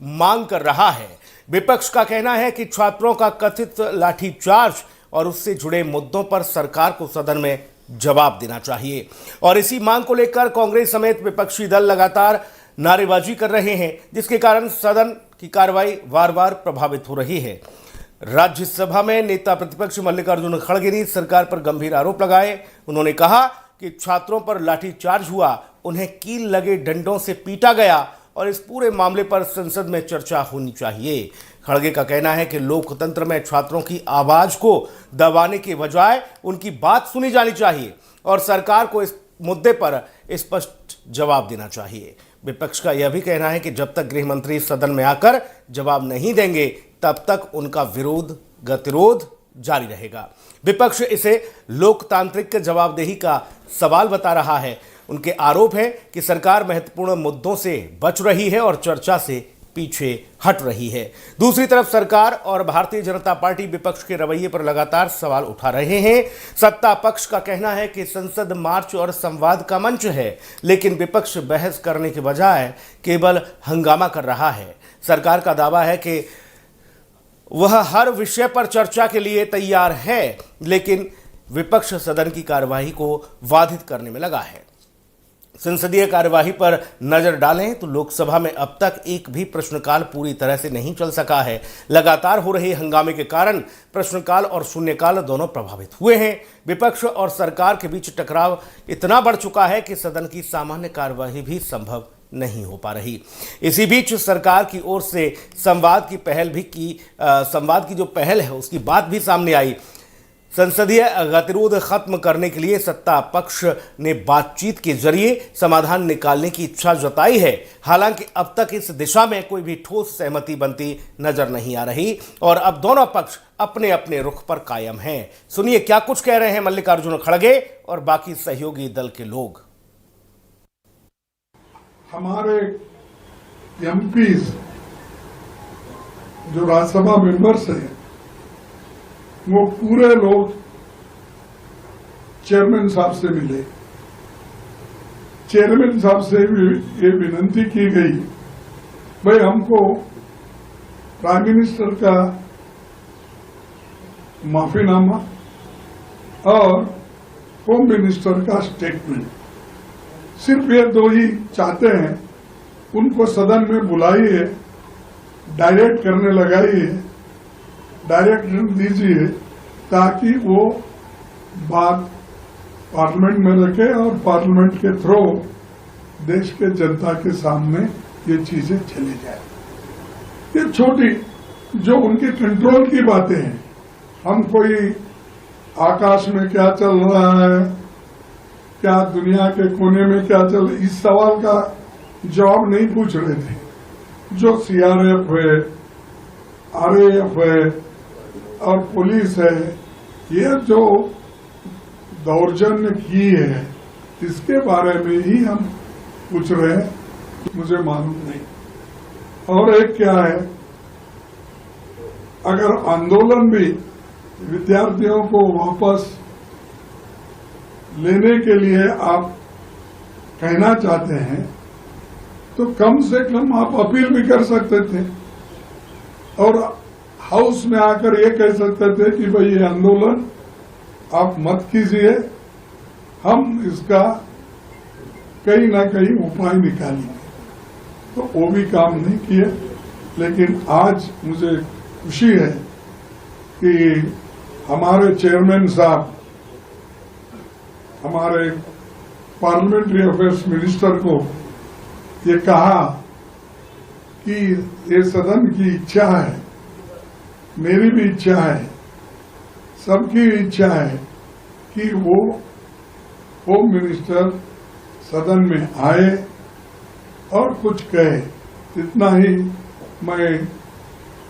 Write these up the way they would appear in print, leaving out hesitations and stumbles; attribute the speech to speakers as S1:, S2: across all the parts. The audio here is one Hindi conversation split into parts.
S1: मांग कर रहा है। विपक्ष का कहना है कि छात्रों का कथित लाठीचार्ज और उससे जुड़े मुद्दों पर सरकार को सदन में जवाब देना चाहिए और इसी मांग को लेकर कांग्रेस समेत विपक्षी दल लगातार नारेबाजी कर रहे हैं, जिसके कारण सदन की कार्रवाई बार बार प्रभावित हो रही है। राज्यसभा में नेता प्रतिपक्ष मल्लिकार्जुन खड़गे ने सरकार पर गंभीर आरोप लगाए। उन्होंने कहा कि छात्रों पर लाठीचार्ज हुआ, उन्हें कील लगे डंडों से पीटा गया और इस पूरे मामले पर संसद में चर्चा होनी चाहिए। खड़गे का कहना है कि लोकतंत्र में छात्रों की आवाज को दबाने के बजाय उनकी बात सुनी जानी चाहिए और सरकार को इस मुद्दे पर स्पष्ट जवाब देना चाहिए। विपक्ष का यह भी कहना है कि जब तक गृह मंत्री सदन में आकर जवाब नहीं देंगे तब तक उनका गतिरोध जारी रहेगा। विपक्ष इसे लोकतांत्रिक जवाबदेही का सवाल बता रहा है। उनके आरोप है कि सरकार महत्वपूर्ण मुद्दों से बच रही है और चर्चा से पीछे हट रही है। दूसरी तरफ सरकार और भारतीय जनता पार्टी विपक्ष के रवैये पर लगातार सवाल उठा रहे हैं। सत्ता पक्ष का कहना है कि संसद मार्च और संवाद का मंच है, लेकिन विपक्ष बहस करने के बजाय केवल हंगामा कर रहा है। सरकार का दावा है कि वह हर विषय पर चर्चा के लिए तैयार है, लेकिन विपक्ष सदन की कार्यवाही को बाधित करने में लगा है। संसदीय कार्यवाही पर नजर डालें तो लोकसभा में अब तक एक भी प्रश्नकाल पूरी तरह से नहीं चल सका है। लगातार हो रहे हंगामे के कारण प्रश्नकाल और शून्यकाल दोनों प्रभावित हुए हैं। विपक्ष और सरकार के बीच टकराव इतना बढ़ चुका है कि सदन की सामान्य कार्यवाही भी संभव नहीं हो पा रही। इसी बीच सरकार की ओर से संवाद की जो पहल है उसकी बात भी सामने आई। संसदीय गतिरोध खत्म करने के लिए सत्ता पक्ष ने बातचीत के जरिए समाधान निकालने की इच्छा जताई है। हालांकि अब तक इस दिशा में कोई भी ठोस सहमति बनती नजर नहीं आ रही और अब दोनों पक्ष अपने अपने रुख पर कायम हैं। सुनिए क्या कुछ कह रहे हैं मल्लिकार्जुन खड़गे और बाकी सहयोगी दल के लोग।
S2: हमारे एमपीज जो राज्यसभा मेंबर्स हैं वो पूरे लोग चेयरमैन साहब से मिले। चेयरमैन साहब से ये विनती की गई, भाई हमको प्राइम मिनिस्टर का माफीनामा और होम मिनिस्टर का स्टेटमेंट, सिर्फ ये दो ही चाहते हैं। उनको सदन में बुलाइए, डायरेक्ट करने लगाइए, डायरेक्शन दीजिए ताकि वो बात पार्लियामेंट में रखे और पार्लियामेंट के थ्रू देश के जनता के सामने ये चीजें चली जाए। ये छोटी जो उनके कंट्रोल की बातें हैं, हम कोई आकाश में क्या चल रहा है, क्या दुनिया के कोने में क्या चल रहा है, इस सवाल का जवाब नहीं पूछ रहे थे। जो सीआरएफ है, आरएएफ है और पुलिस है, ये जो दौर्जन्य की है इसके बारे में ही हम पूछ रहे हैं, मुझे मालूम नहीं। और एक क्या है, अगर आंदोलन भी विद्यार्थियों को वापस लेने के लिए आप कहना चाहते हैं तो कम से कम आप अपील भी कर सकते थे और हाउस में आकर ये कह सकते थे कि भाई ये आंदोलन आप मत कीजिए, हम इसका कहीं ना कहीं उपाय निकालेंगे। तो वो भी काम नहीं किए। लेकिन आज मुझे खुशी है कि हमारे चेयरमैन साहब हमारे पार्लियामेंट्री अफेयर्स मिनिस्टर को ये कहा कि ये सदन की इच्छा है, मेरी भी इच्छा है, सबकी इच्छा है कि वो होम मिनिस्टर सदन में आए और कुछ कहे। इतना ही मैं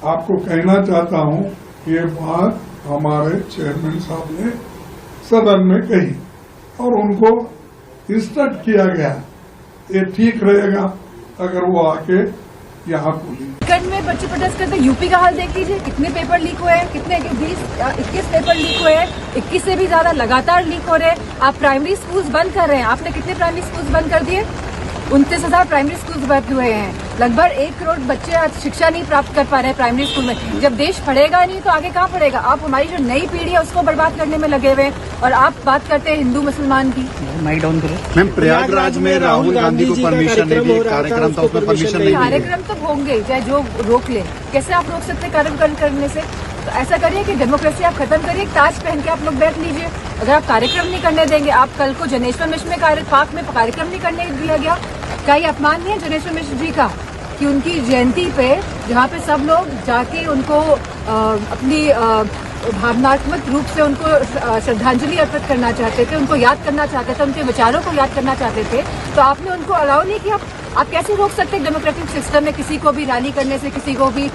S2: आपको कहना चाहता हूं कि ये बात हमारे चेयरमैन साहब ने सदन में कही और उनको इंस्ट्रक्ट किया गया। ये ठीक रहेगा अगर वो आके यहाँ बोली।
S3: उत्तराखंड में बच्चे प्रोटेस्ट करते, यूपी का हाल देख लीजिए, कितने पेपर लीक हुए हैं, कितने 21 पेपर लीक हुए हैं, 21 से भी ज्यादा लगातार लीक हो रहे हैं। आप प्राइमरी स्कूल्स बंद कर रहे हैं, आपने कितने प्राइमरी स्कूल्स बंद कर दिए? 29,000 प्राइमरी स्कूल बंद हुए हैं, लगभग 1 करोड़ बच्चे आज शिक्षा नहीं प्राप्त कर पा रहे हैं प्राइमरी स्कूल में। जब देश पढ़ेगा नहीं तो आगे कहाँ पढ़ेगा? आप हमारी जो नई पीढ़ी है उसको बर्बाद करने में लगे हुए हैं और आप बात करते हैं हिंदू मुसलमान की।
S4: माइक डाउन करो
S5: मैम। प्रयागराज में राहुल गांधी को परमिशन है, ये कार्यक्रम था, उसमें परमिशन नहीं दी गई।
S3: कार्यक्रम तो होंगे चाहे जो रोक ले, कैसे आप रोक सकते कार्यक्रम करने से? तो ऐसा करिए कि डेमोक्रेसी आप खत्म करिए, ताज पहन के आप लोग बैठ लीजिए। अगर आप कार्यक्रम नहीं करने देंगे, आप कल को जनेश्वर मिश्र में पार्क में कार्यक्रम नहीं करने दिया गया, क्या ये अपमान नहीं है जनेश्वर मिश्र जी का कि उनकी जयंती पे जहाँ पे सब लोग जाके उनको अपनी भावनात्मक रूप से उनको श्रद्धांजलि अर्पित करना चाहते थे, उनको याद करना चाहते थे, उनके विचारों को याद करना चाहते थे, तो आपने उनको अलाउ नहीं किया। आप कैसे रोक सकते हैं डेमोक्रेटिक सिस्टम में किसी को भी रैली करने से, किसी को भी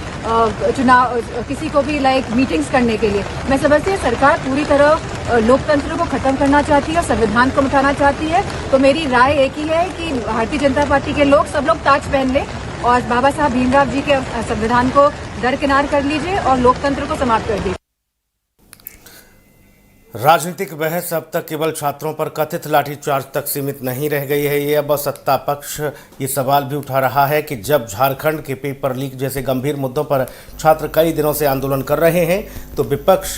S3: किसी को भी मीटिंग्स करने के लिए? मैं समझती हूँ सरकार पूरी तरह लोकतंत्र को खत्म करना चाहती है, संविधान को मिटाना चाहती है। तो मेरी राय एक ही है कि भारतीय जनता पार्टी के लोग सब लोग ताज पहन लें और बाबा साहब भीमराव जी के संविधान को दरकिनार कर लीजिए और लोकतंत्र को समाप्त कर दीजिए।
S1: राजनीतिक बहस अब तक केवल छात्रों पर कथित लाठीचार्ज तक सीमित नहीं रह गई है। ये अब सत्ता पक्ष ये सवाल भी उठा रहा है कि जब झारखंड के पेपर लीक जैसे गंभीर मुद्दों पर छात्र कई दिनों से आंदोलन कर रहे हैं तो विपक्ष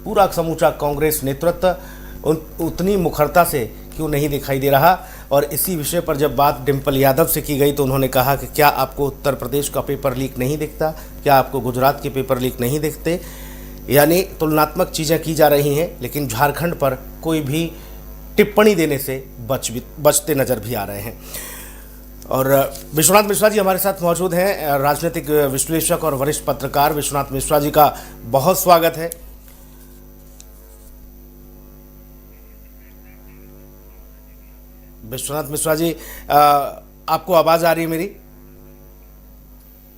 S1: पूरा समूचा कांग्रेस नेतृत्व उतनी मुखरता से क्यों नहीं दिखाई दे रहा। और इसी विषय पर जब बात डिम्पल यादव से की गई तो उन्होंने कहा कि क्या आपको उत्तर प्रदेश का पेपर लीक नहीं दिखता, क्या आपको गुजरात के पेपर लीक नहीं दिखते? यानी तुलनात्मक चीज़ें की जा रही हैं, लेकिन झारखंड पर कोई भी टिप्पणी देने से बचते नज़र भी आ रहे हैं। और विश्वनाथ मिश्रा जी हमारे साथ मौजूद हैं, राजनीतिक विश्लेषक और वरिष्ठ पत्रकार। विश्वनाथ मिश्रा जी का बहुत स्वागत है। विश्वनाथ मिश्रा जी, आपको आवाज़ आ रही है मेरी?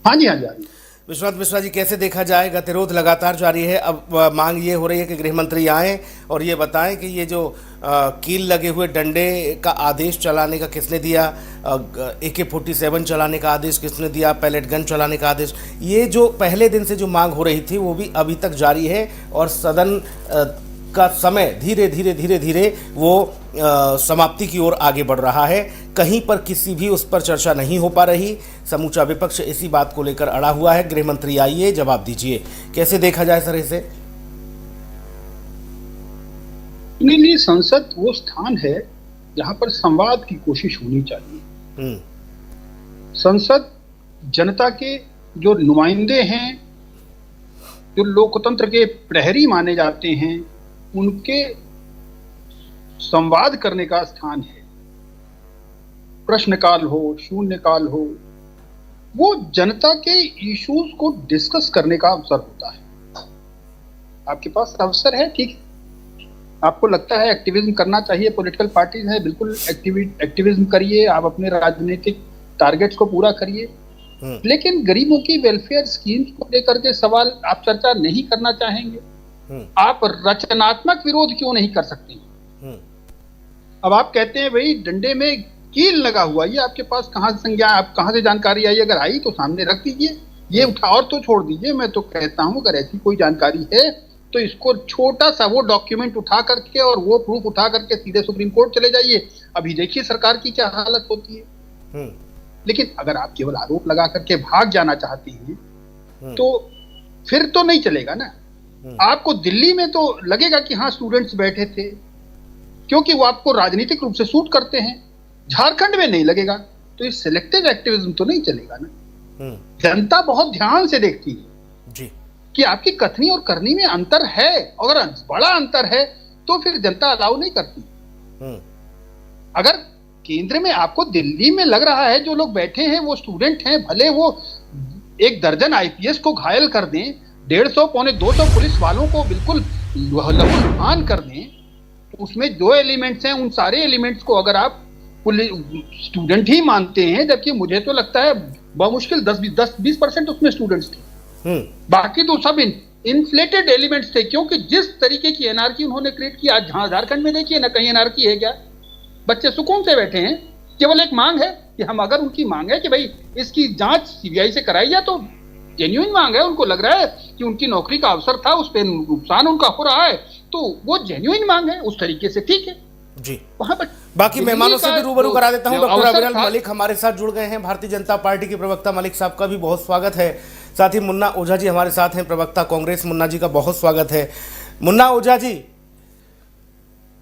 S4: हाँ जी, हाँ जी, हाँ जी।
S1: विश्वनाथ मिश्रा जी, कैसे देखा जाए, गतिरोध लगातार जारी है। अब मांग ये हो रही है कि गृह मंत्री आएँ और ये बताएं कि ये जो कील लगे हुए डंडे का आदेश चलाने का किसने दिया, AK-47 चलाने का आदेश किसने दिया, पैलेट गन चलाने का आदेश, ये जो पहले दिन से जो मांग हो रही थी वो भी अभी तक जारी है और सदन का समय धीरे धीरे वो समाप्ति की ओर आगे बढ़ रहा है। कहीं पर किसी भी उस पर चर्चा नहीं हो पा रही। समूचा विपक्ष इसी बात को लेकर अड़ा हुआ है। गृह मंत्री आइए, जवाब दीजिए। कैसे देखा जाए सर इसे?
S4: मेरे लिए संसद वो स्थान है जहां पर संवाद की कोशिश होनी चाहिए। संसद जनता के जो नुमाइंदे हैं, जो लोकतंत्र के प्रहरी माने जाते हैं, उनके संवाद करने का स्थान है। प्रश्नकाल हो, शून्यकाल हो, वो जनता के इश्यूज को डिस्कस करने का अवसर होता है। आपके पास अवसर है, ठीक है। आपको लगता है एक्टिविज्म करना चाहिए, पॉलिटिकल पार्टीज है, बिल्कुल एक्टिविज्म करिए, आप अपने राजनीतिक टारगेट्स को पूरा करिए। लेकिन गरीबों की वेलफेयर स्कीम्स को लेकर के सवाल आप चर्चा नहीं करना चाहेंगे? आप रचनात्मक विरोध क्यों नहीं कर सकते? अब आप कहते हैं भाई डंडे में कील लगा हुआ, ये आपके पास कहां से संज्ञा, आप कहां से जानकारी आई? अगर आई तो सामने रख दीजिए, ये उठा और तो छोड़ दीजिए। मैं तो कहता हूं अगर ऐसी कोई जानकारी है तो इसको छोटा सा वो डॉक्यूमेंट उठा करके और वो प्रूफ उठा करके सीधे सुप्रीम कोर्ट चले जाइए। अभी देखिए सरकार की क्या हालत होती है। लेकिन अगर आप केवल आरोप लगा करके भाग जाना चाहते हैं तो फिर तो नहीं चलेगा ना। आपको दिल्ली में तो लगेगा कि हाँ स्टूडेंट्स बैठे थे, क्योंकि वो आपको राजनीतिक रूप से सूट करते हैं। झारखंड में नहीं लगेगा तो ये सिलेक्टिव एक्टिविज्म तो नहीं चलेगा ना। जनता बहुत ध्यान से देखती है जी कि आपकी कथनी और करनी में अंतर है। अगर बड़ा अंतर है तो फिर जनता अलाउ नहीं करती। अगर केंद्र में आपको दिल्ली में लग रहा है जो लोग बैठे हैं वो स्टूडेंट हैं, भले वो 1 दर्जन IPS को घायल कर दें, 150 पौने 200 पुलिस वालों को बिल्कुल लहूलुहान कर दें, तो उसमें जो एलिमेंट्स हैं उन सारे एलिमेंट्स को अगर आप स्टूडेंट ही मानते हैं, जबकि मुझे तो लगता है बमुश्किल 10-20% उसमें स्टूडेंट्स थे। बाकी तो सब इन्फ्लेटेड एलिमेंट्स थे, क्योंकि जिस तरीके की एनआरकी उन्होंने क्रिएट की, आज झारखंड में देखिए ना कहीं एनआरकी है क्या? बच्चे सुकून से बैठे हैं। केवल एक मांग है कि हम, अगर उनकी मांग है कि भाई इसकी जांच CBI से कराई जाए, तो जेन्युइन मांग है, उनको लग रहा है कि उनकी नौकरी का अवसर था, उस पर नुकसान उनका हो रहा है, तो वो जेन्युइन मांग है, उस तरीके से ठीक है जी। वहां पर
S1: बाकी मेहमानों से भी रूबरू करा देता हूं।
S4: जो
S1: डॉक्टर
S4: अवसर
S1: अविरल
S4: था-
S1: मलिक हमारे साथ जुड़ गए हैं, भारतीय जनता पार्टी के प्रवक्ता। मलिक साहब का भी बहुत स्वागत है। साथ ही मुन्ना ओझा जी हमारे साथ हैं, प्रवक्ता कांग्रेस। मुन्ना जी का बहुत स्वागत है। मुन्ना ओझा जी,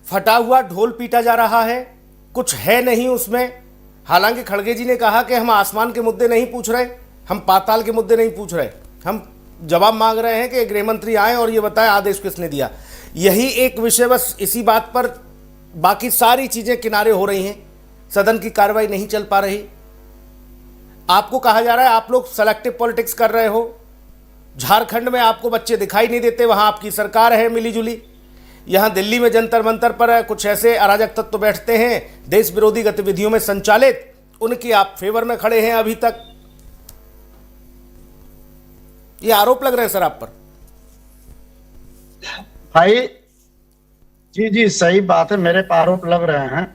S1: फटा हुआ ढोल पीटा जा रहा है, कुछ है नहीं उसमें। हालांकि खड़गे जी ने कहा कि हम आसमान के मुद्दे नहीं पूछ रहे, हम पाताल के मुद्दे नहीं पूछ रहे, हम जवाब मांग रहे हैं कि गृह मंत्री आए और ये बताएं आदेश किसने दिया। यही एक विषय, बस इसी बात पर बाकी सारी चीजें किनारे हो रही हैं, सदन की कार्रवाई नहीं चल पा रही। आपको कहा जा रहा है आप लोग सेलेक्टिव पॉलिटिक्स कर रहे हो, झारखंड में आपको बच्चे दिखाई नहीं देते, वहां आपकी सरकार है मिलीजुली। यहां दिल्ली में जंतर मंतर पर कुछ ऐसे अराजक तत्व तो बैठते हैं देश विरोधी गतिविधियों में संचालित, उनकी आप फेवर में खड़े हैं अभी तक। ये आरोप लग रहे हैं सर आप पर।
S6: भाई जी सही बात है, मेरे पे आरोप लग रहे हैं।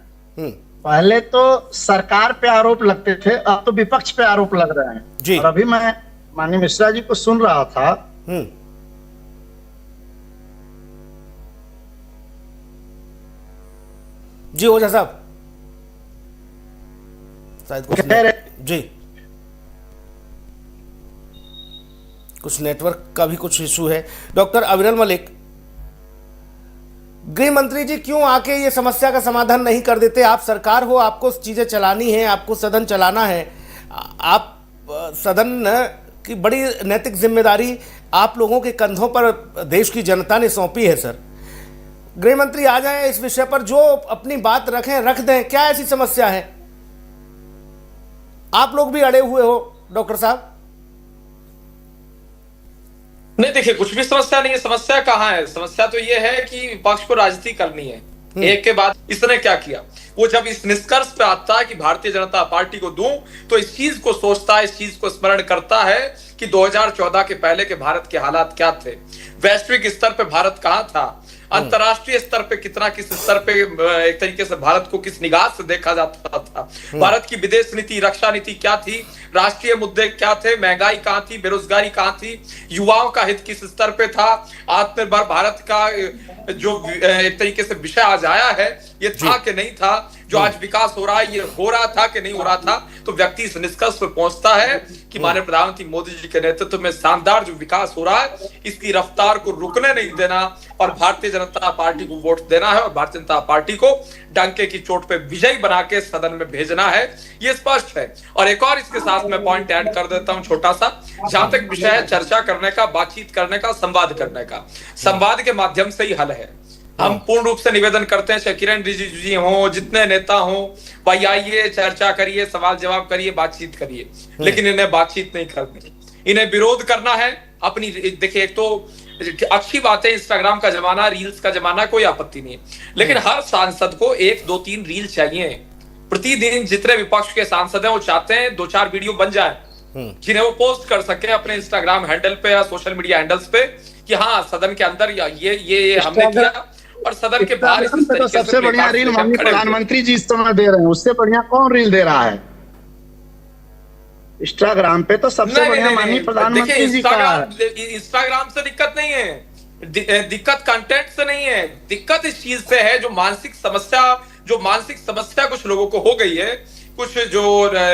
S6: पहले तो सरकार पे आरोप लगते थे, अब तो विपक्ष पे आरोप लग रहे हैं
S1: जी।
S6: और अभी मैं माननीय मिश्रा जी को सुन रहा था।
S1: जी ओझा साहब, शायद कुछ जी कुछ नेटवर्क का भी कुछ इशू है। डॉक्टर अविरल मलिक, गृह मंत्री जी क्यों आके ये समस्या का समाधान नहीं कर देते? आप सरकार हो, आपको चीजें चलानी है, आपको सदन चलाना है। आप सदन की बड़ी नैतिक जिम्मेदारी आप लोगों के कंधों पर देश की जनता ने सौंपी है सर। गृह मंत्री आ जाएं इस विषय पर, जो अपनी बात रखें रख दें। क्या ऐसी समस्या है? आप लोग भी अड़े हुए हो डॉक्टर साहब।
S7: नहीं, देखिए कुछ भी समस्या नहीं है। समस्या कहाँ है? समस्या तो ये है कि विपक्ष को राजनीति करनी है। एक के बाद इसने क्या किया, वो जब इस निष्कर्ष पे आता है कि भारतीय जनता पार्टी को दूं, तो इस चीज को सोचता है, इस चीज को स्मरण करता है कि 2014 के पहले के भारत के हालात क्या थे, वैश्विक स्तर पे भारत कहां था, अंतरराष्ट्रीय स्तर पे कितना, किस स्तर पे एक तरीके से भारत को किस निगाह से देखा जाता था, भारत की विदेश नीति, रक्षा नीति क्या थी, राष्ट्रीय मुद्दे क्या थे, महंगाई कहां थी, बेरोजगारी कहां थी, युवाओं का हित किस स्तर पे था, आत्मनिर्भर भारत का जो एक तरीके से विषय आज आया है, ये था कि नहीं था, जो आज विकास हो रहा है ये हो रहा था कि नहीं हो रहा था। तो व्यक्ति इस निष्कर्ष पर पहुंचता है कि माननीय प्रधानमंत्री मोदी जी के नेतृत्व में शानदार जो विकास हो रहा है, इसकी रफ्तार को रुकने नहीं देना और भारतीय जनता पार्टी को वोट देना है और भारतीय जनता पार्टी को डंके की चोट पे विजयी बना के सदन में भेजना है, ये स्पष्ट है। और एक और इसके साथ मैं पॉइंट ऐड कर देता हूं छोटा सा, जहां तक विषय है चर्चा करने का, बातचीत करने का, संवाद करने का, संवाद के माध्यम से ही हल है। हम पूर्ण रूप से निवेदन करते हैं, चाहे किरण रिजिजू जी हो, जितने नेता हो, भाई आइए चर्चा करिए, सवाल जवाब करिए, बातचीत करिए, लेकिन इन्हें बातचीत नहीं करनी, इन्हें विरोध करना है अपनी। देखिए एक तो अच्छी बात है, इंस्टाग्राम का जमाना, रील्स का जमाना, कोई आपत्ति नहीं है, लेकिन हर सांसद को 1, 2, 3 रील चाहिए प्रतिदिन। जितने विपक्ष के सांसद हैं वो चाहते हैं 2-4 वीडियो बन जाए जिन्हें वो पोस्ट कर सके अपने इंस्टाग्राम हैंडल पे या सोशल मीडिया हैंडल्स पे कि हाँ सदन के अंदर या ये हमने किया, और सदन के बाहर
S6: तो सबसे बढ़िया रील माननीय प्रधानमंत्री जी इस समय दे रहे हैं, उससे बढ़िया कौन रील दे रहा है? इंस्टाग्राम पे तो सबसे बढ़िया माननीय प्रधानमंत्री जी का है।
S7: इंस्टाग्राम से दिक्कत नहीं है, दिक्कत कंटेंट से नहीं है, दिक्कत इस चीज से है जो मानसिक समस्या कुछ लोगों को हो गई है। कुछ जो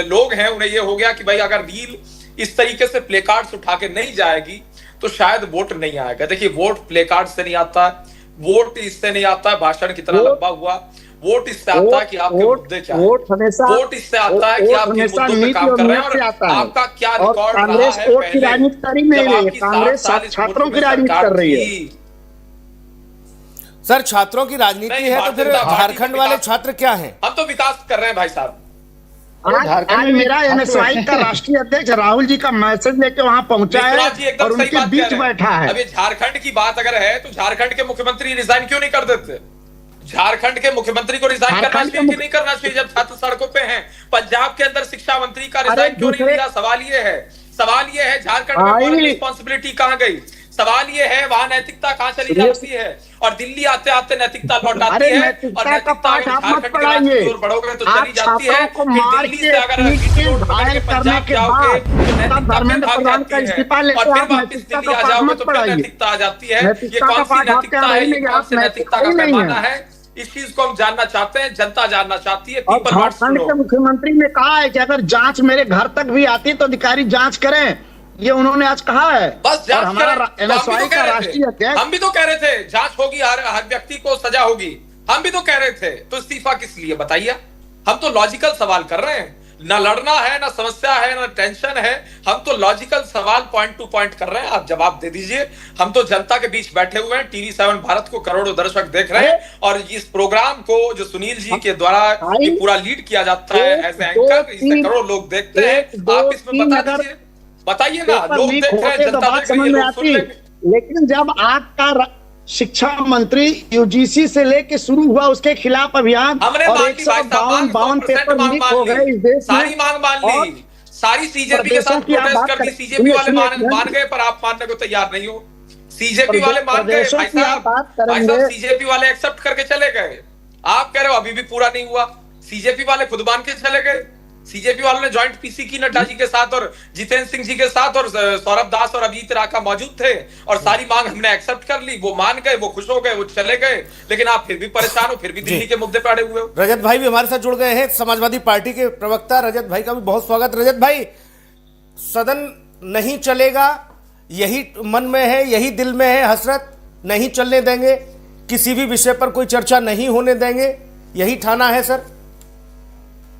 S7: लोग हैं उन्हें ये हो गया कि भाई अगर रील इस तरीके से प्ले कार्ड्स उठा के नहीं जाएगी तो शायद वोट नहीं आएगा। देखिए वोट प्ले कार्ड से नहीं आता है, वोट इससे नहीं आता है भाषण कितना लंबा हुआ, वोट इससे आता है कि आपके मुद्दे क्या है, वोट इससे आता है कि आप किन मुद्दों पे काम कर रहे हैं और आपका क्या रिकॉर्ड रहा है पहले,
S6: कांग्रेस छात्रों की राजनीति कर रही है।
S1: सर छात्रों की राजनीति है तो फिर झारखंड वाले छात्र क्या हैं?
S7: हम तो विकास कर रहे हैं भाई साहब।
S6: आज मेरा एनएसवाई का राष्ट्रीय अध्यक्ष राहुल जी का मैसेज लेके वहां पहुंचा है और उनके बीच बैठा है।
S7: अभी झारखंड की बात अगर है तो झारखंड के मुख्यमंत्री रिजाइन क्यों नहीं कर देते? झारखंड के मुख्यमंत्री को रिजाइन करना चाहिए कि नहीं करना चाहिए जब छात्र सड़कों पे हैं? पंजाब के अंदर शिक्षा मंत्री का रिजाइन क्यों नहीं दिया? सवाल ये है झारखंड में रिस्पॉन्सिबिलिटी कहाँ गई? सवाल ये है वहां नैतिकता कहाँ चली जाती है और दिल्ली आते आते नैतिकता लौट आती है और नैतिकता झारखंड के राज्य की ओर बढ़ोगे तो चली जाती है कि दिल्ली से अगर पंजाब जाओगे तो नैतिकता में भाग जाती है और फिर वापस दिल्ली आ जाओगे तो फिर नैतिकता आ जाती है। ये कौन सी नैतिकता है? ये कौन सी नैतिकता का पैमाना है? इस चीज को हम जानना चाहते हैं, जनता जानना चाहती है।
S6: और
S7: people wants to
S6: Jharkhand
S7: know.
S6: के मुख्यमंत्री ने कहा है कि अगर जांच मेरे घर तक भी आती तो अधिकारी जांच करें, ये उन्होंने आज कहा है।
S7: बस जांच
S6: और हमारा
S7: करें। तो हम भी
S6: NSY
S7: तो
S6: का
S7: कह रहे
S6: राष्ट्रीय
S7: थे,
S6: अध्यक्ष,
S7: हम भी तो कह रहे थे जांच होगी, हर व्यक्ति को सजा होगी, हम भी तो कह रहे थे। तो इस्तीफा किस लिए बताइए? हम तो लॉजिकल सवाल कर रहे हैं, ना लड़ना है, ना समस्या है, ना टेंशन है। हम तो लॉजिकल सवाल पॉइंट टू पॉइंट कर रहे हैं, आप जवाब दे दीजिए। हम तो जनता के बीच बैठे हुए हैं, टीवी 7 भारत को करोड़ों दर्शक देख रहे हैं, और इस प्रोग्राम को जो सुनील जी के द्वारा ये पूरा लीड किया जाता है एज एंकर, इससे करोड़ों लोग देखते हैं। आप इसमें बता दीजिए, बताइए ना, लोग देख रहे हैं, जनता देख रही है, लोग सुन रहे हैं।
S6: लेकिन जब आपका शिक्षा मंत्री यूजीसी से लेके शुरू हुआ उसके खिलाफ अभियान,
S7: हमने
S6: और
S7: मान ली भाई साहब,
S6: 152 पेपर लीक हो गए इस देश में,
S7: सारी मांग मान
S6: और
S7: ली, सारी सीजेपी के साथ
S6: प्रदेशों की आप
S7: प्रोटेस्ट
S6: बात
S7: कर दी,
S6: करें,
S7: सीजेपी वाले
S6: सुनिए,
S7: मान गए, पर आप मानने को तैयार नहीं हो। सीजेपी वाले मान गए
S6: प्रदेशों
S7: भाई
S6: की आप
S7: साहब,
S6: बात
S7: भाई
S6: करेंगे।
S7: साहब सीजेपी वाले एक्सेप्ट करके चले गए। आप कह रहे हो अभी भी पूरा नहीं हुआ, सीजेपी वाले खुद मान के चले गए। सीजेपी वालों ने ज्वाइंट पीसी की नड्डा जी के साथ और जितेंद्र सिंह जी के साथ और सौरभ दास और अभिजीत राका मौजूद थे, और सारी मांग हमने एक्सेप्ट कर ली। वो मान गए, वो खुश हो गए, वो चले गए, लेकिन आप फिर भी परेशान हो, फिर भी दिल्ली के मुद्दे पे अड़े हुए हो।
S1: रजत भाई भी हमारे साथ जुड़ गए हैं, समाजवादी पार्टी के प्रवक्ता रजत भाई का भी बहुत स्वागत। रजत भाई, सदन नहीं चलेगा, यही मन में है, यही दिल में है हसरत, नहीं चलने देंगे, किसी भी विषय पर कोई चर्चा नहीं होने देंगे, यही ठाना है सर?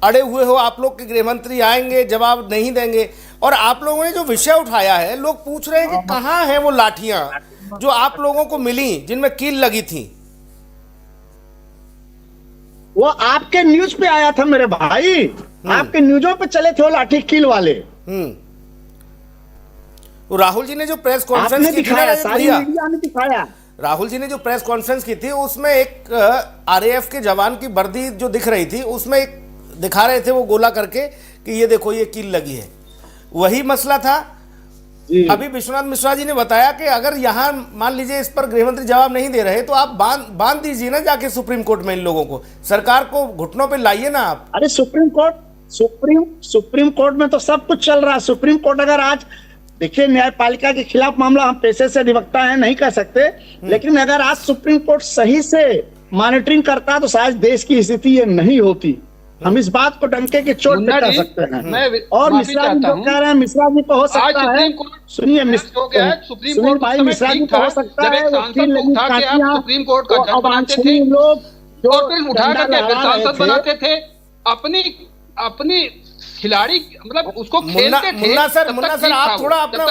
S1: अड़े हुए हो आप लोग कि गृह मंत्री आएंगे, जवाब नहीं देंगे, और आप लोगों ने जो विषय उठाया है, लोग पूछ रहे हैं कि कहां हैं वो लाठियां जो आप लोगों को मिली, जिनमें कील लगी थी?
S6: वो आपके न्यूज पे आया था मेरे भाई, आपके न्यूजों पे चले थे वो लाठी कील वाले।
S1: तो राहुल जी ने जो प्रेस
S6: आपने
S1: कॉन्फ्रेंस की थी ना
S6: दिखाया,
S1: रजत
S6: सारी
S1: भैया,
S6: मीडिया ने दिखाया।
S1: राहुल जी ने जो प्रेस कॉन्फ्रेंस की थी उसमें एक आरएएफ के जवान की वर्दी जो दिख रही थी, उसमें एक दिखा रहे थे वो गोला करके कि ये देखो ये कील लगी है, वही मसला था। अभी विश्वनाथ मिश्रा जी ने बताया कि अगर यहाँ मान लीजिए इस पर गृहमंत्री जवाब नहीं दे रहे तो आप बांध दीजिए ना जाके सुप्रीम कोर्ट में इन लोगों को, सरकार को घुटनों पे लाइए ना आप।
S6: अरे सुप्रीम कोर्ट में तो सब कुछ चल रहा है। सुप्रीम कोर्ट अगर आज देखिए, न्यायपालिका के खिलाफ मामला हम पेशे से अधिवक्ता है नहीं कर सकते, लेकिन अगर आज सुप्रीम कोर्ट सही से मॉनिटरिंग करता तो शायद देश की स्थिति ये नहीं होती। हम इस बात को डंके की चोट पे कर सकते हैं। और मिश्रा जी जो कह रहे हैं, मिश्रा जी को हो सकता है, सुनिए
S4: सुप्रीम कोर्ट
S6: भाई, मिश्रा जी को हो सकता है
S4: सुप्रीम कोर्ट का जज बनाते थे,
S6: लोग
S4: जो उठा करके सांसद बनाते थे, अपनी खिलाड़ी मतलब उसको खेलते थे।
S1: मुन्ना सर आप थोड़ा अपना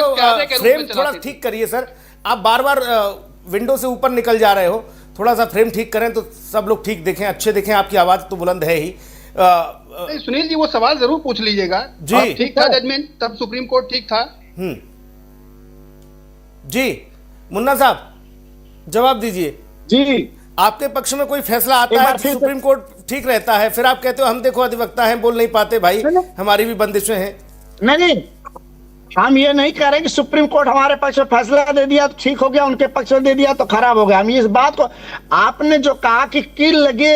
S1: फ्रेम थोड़ा ठीक करिए सर, आप बार बार विंडो से ऊपर निकल जा रहे हो, थोड़ा सा फ्रेम ठीक करें तो सब लोग ठीक देखें, अच्छे देखें। आपकी आवाज तो बुलंद है ही।
S4: सुनील जी वो सवाल जरूर पूछ लीजिएगा जी। ठीक था जजमेंट, तब सुप्रीम कोर्ट ठीक था।
S1: जी मुन्ना साहब जवाब दीजिए
S6: जी।
S1: आपके पक्ष में कोई फैसला आता है तो सुप्रीम कोर्ट ठीक रहता है, फिर आप कहते हो हम देखो अधिवक्ता हैं बोल नहीं पाते, भाई हमारी भी बंदिशें हैं।
S6: नहीं, हम ये नहीं कह रहे कि सुप्रीम कोर्ट हमारे पक्ष में फैसला दे दिया तो ठीक हो गया, उनके पक्ष में दे दिया तो खराब हो गया। हम इस बात को, आपने जो कहा कि कील लगे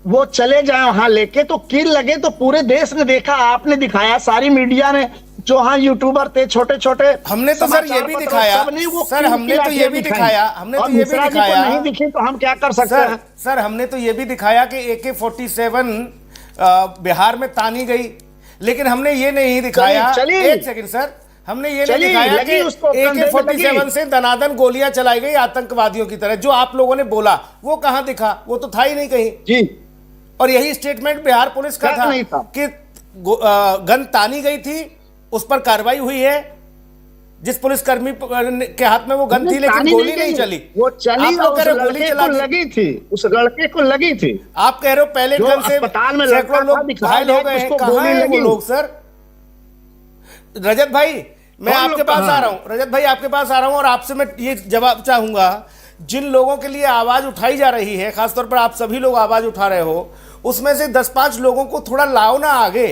S6: वो चले जाए वहां लेके, तो कील लगे तो पूरे देश ने देखा, आपने दिखाया, सारी मीडिया ने, जो हाँ यूट्यूबर थे छोटे छोटे,
S1: हमने तो सर ये भी दिखाया, सर हमने तो ये भी दिखाया, हमने तो ये भी दिखाया,
S6: नहीं दिखी तो हम क्या कर सकते हैं
S1: सर? हमने तो ये भी दिखाया कि AK-47 बिहार में तानी गई, लेकिन हमने ये नहीं दिखाया, एक सेकंड सर, हमने ये नहीं दिखाया कि AK-47 से दनादन गोलियां चलाई गई आतंकवादियों की तरह, जो आप लोगों ने बोला वो कहां दिखा? वो तो था ही नहीं कहीं
S6: जी।
S1: और यही स्टेटमेंट बिहार पुलिस का था कि गन तानी गई थी, उस पर कार्रवाई हुई है, जिस पुलिसकर्मी के हाथ में वो गन थी लेकिन गोली नहीं चली।
S6: वो चली, गोली लगी थी, उस लड़के को लगी थी।
S1: आप कह रहे हो पहले गन से
S6: अस्पताल में
S1: सैकड़ों लोग घायल हो गए हैं, कहां हैं वो लोग सर? रजत भाई मैं आपके पास आ रहा हूं, रजत भाई आपके पास आ रहा हूं और आपसे मैं ये जवाब चाहूंगा, जिन लोगों के लिए आवाज उठाई जा रही है, खासतौर पर आप सभी लोग आवाज उठा रहे हो, उसमें से 10-5 लोगों को थोड़ा लाओ ना आगे।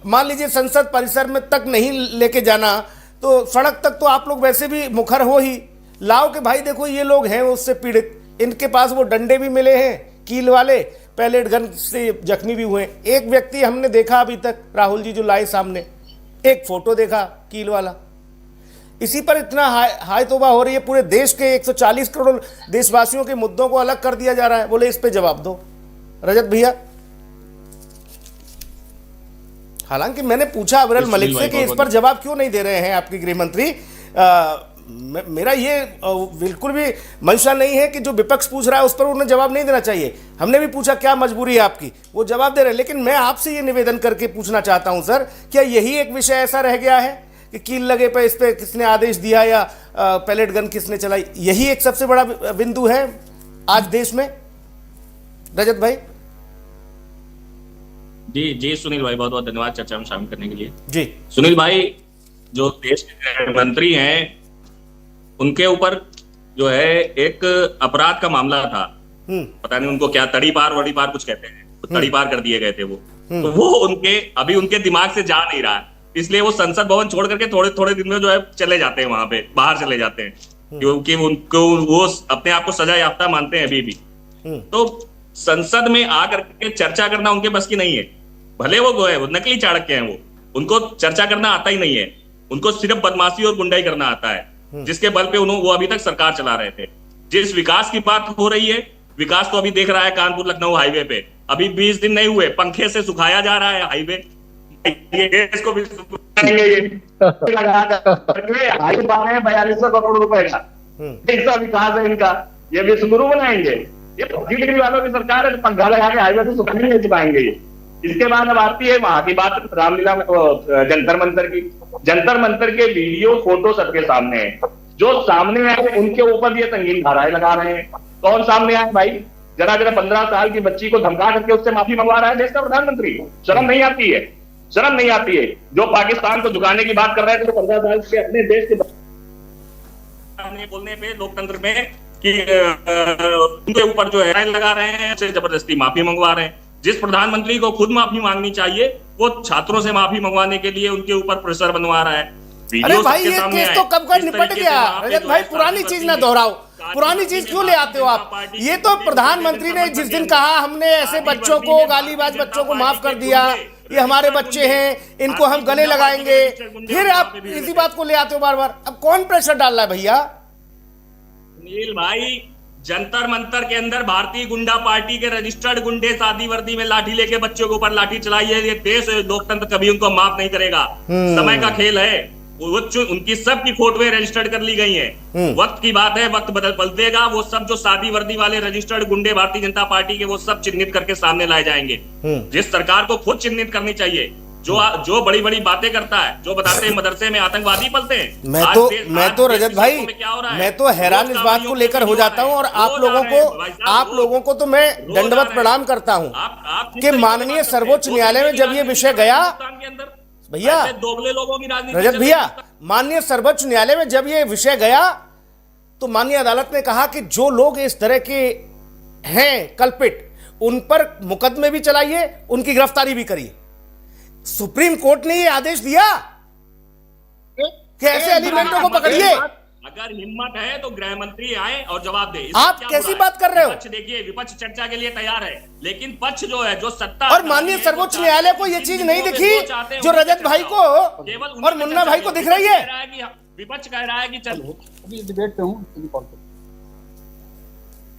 S1: मान लीजिए संसद परिसर में तक नहीं लेके जाना तो सड़क तक तो आप लोग वैसे भी मुखर हो ही, लाओ कि भाई देखो ये लोग हैं उससे पीड़ित, इनके पास वो डंडे भी मिले हैं कील वाले, पैलेट गन से जख्मी भी हुए। एक व्यक्ति हमने देखा अभी तक, राहुल जी जो लाए सामने, एक फोटो देखा कील वाला। इसी पर इतना हाय तौबा हो रही है। पूरे देश के 140 करोड़ देशवासियों के मुद्दों को अलग कर दिया जा रहा है। बोले इस पे जवाब दो रजत भैया। हालांकि मैंने पूछा अविरल मलिक से कि इस पर जवाब क्यों नहीं दे रहे हैं आपके गृह मंत्री। मेरा ये बिल्कुल भी मंशा नहीं है कि जो विपक्ष पूछ रहा है उस पर उन्हें जवाब नहीं देना चाहिए। हमने भी पूछा क्या मजबूरी है आपकी, वो जवाब दे रहे हैं। लेकिन मैं आपसे ये निवेदन करके पूछना चाहता हूं सर, क्या यही एक विषय ऐसा रह गया है कि कील लगे पे इस पे किसने आदेश दिया या पैलेट गन किसने चलाई, यही एक सबसे बड़ा बिंदु है आज देश में? रजत भाई
S8: जी सुनील भाई, बहुत बहुत धन्यवाद चर्चा में शामिल करने के लिए।
S1: जी
S8: सुनील भाई, जो देश के मंत्री हैं उनके ऊपर जो है एक अपराध का मामला था। पता नहीं उनको क्या तड़ी पार वड़ी पार कुछ कहते हैं, तो तड़ी पार कर दिए गए थे वो। तो वो अभी उनके दिमाग से जा नहीं रहा है, इसलिए वो संसद भवन छोड़ करके थोड़े थोड़े दिन में जो है चले जाते हैं, वहां पे बाहर चले जाते हैं, क्योंकि उनको वो अपने आप को सजा याफ्ता मानते हैं अभी भी। तो संसद में आकर के चर्चा करना उनके बस की नहीं है। भले वो नकली चाणक्य हैं, उनको चर्चा करना आता ही नहीं है। उनको सिर्फ बदमाशी और गुंडाई करना आता है, जिसके बल पे वो अभी तक सरकार चला रहे थे। जिस विकास की बात हो रही है, विकास तो अभी देख रहा है कानपुर लखनऊ हाईवे पे, अभी 20 दिन नहीं हुए पंखे से सुखाया जा रहा है हाईवे। इसको भी
S6: 4200 करोड़ रुपए का ऐसा विकास है इनका, ये विश्वगुरु बनाएंगे। ये डिग्री वालों की सरकार है, पंखा लगा के हाईवे से सुखाने नहीं चुकाएंगे ये। इसके बाद अब आती है वहां की बात, रामलीला में जंतर मंतर की। जंतर मंतर के वीडियो फोटो सबके सामने है। जो सामने आए उनके ऊपर ये संगीन धाराएं लगा रहे हैं। कौन सामने आए भाई? जरा 15 साल की बच्ची को धमका करके उससे माफी मंगवा रहा है देश का प्रधानमंत्री। शर्म नहीं आती है? शर्म नहीं आती है? जो पाकिस्तान को झुकाने की बात कर रहे थे तो 15 साल से अपने देश के
S8: बोलने पे लोकतंत्र में कि उनके ऊपर जो है लगा रहे हैं, जबरदस्ती माफी मंगवा रहे हैं। जिस प्रधानमंत्री को खुद माफी मांगनी चाहिए वो छात्रों से माफी मंगवाने के लिए उनके ऊपर प्रेशर बनवा रहा है।
S1: अरे भाई ये केस तो कब का निपट गया रजत भाई, पुरानी चीज ना दोहराओ। पुरानी चीज क्यों ले आते हो आप? ये तो प्रधानमंत्री ने जिस दिन कहा हमने ऐसे बच्चों को, गालीबाज बच्चों को माफ कर दिया, ये हमारे बच्चे हैं, इनको हम गले लगाएंगे, फिर आप इसी बात को ले आते हो बार बार। अब कौन प्रेशर डाल रहा है भैया?
S8: सुनील भाई, जंतर मंतर के अंदर भारतीय गुंडा पार्टी के रजिस्टर्ड गुंडे सादी वर्दी में लाठी लेके बच्चों के ऊपर लाठी चलाई है। ये देश लोकतंत्र कभी उनको माफ नहीं करेगा। समय का खेल है, उनकी सब की फोटोएं रजिस्टर्ड कर ली गई हैं। वक्त की बात है, वक्त बदल देगा। वो सब जो सादी वर्दी वाले रजिस्टर्ड गुंडे भारतीय जनता पार्टी के, वो सब चिन्हित करके सामने लाए जाएंगे। जिस सरकार को खुद चिन्हित करनी चाहिए, जो बड़ी बड़ी बातें करता है, जो बताते हैं मदरसे में आतंकवादी पलते हैं।
S1: मैं तो रजत भाई, मैं तो हैरान इस बात को लेकर हो जाता हूं। और आप लोगों को तो मैं दंडवत प्रणाम करता हूं कि माननीय सर्वोच्च न्यायालय में जब ये विषय गया भैया,
S8: लोगों की राजनीति
S1: रजत भैया, माननीय सर्वोच्च न्यायालय में जब ये विषय गया तो माननीय अदालत ने कहा कि जो लोग इस तरह के हैं कल्पिट, उन पर मुकदमे भी चलाइए, उनकी गिरफ्तारी भी करिए। सुप्रीम कोर्ट ने ये आदेश दिया कि ऐसे एलिमेंटों को पकड़िए।
S8: अगर हिम्मत है तो गृह मंत्री आए और जवाब दे।
S1: आप कैसी बात कर रहे हो?
S8: विपक्ष देखिए, विपक्ष चर्चा के लिए तैयार है, लेकिन पक्ष जो है, जो सत्ता
S1: और माननीय सर्वोच्च न्यायालय को ये चीज नहीं दिखी जो रजत भाई को और मुन्ना भाई को दिख रही है।
S8: विपक्ष कह रहा है कि चलो
S4: डिबेट पे हूँ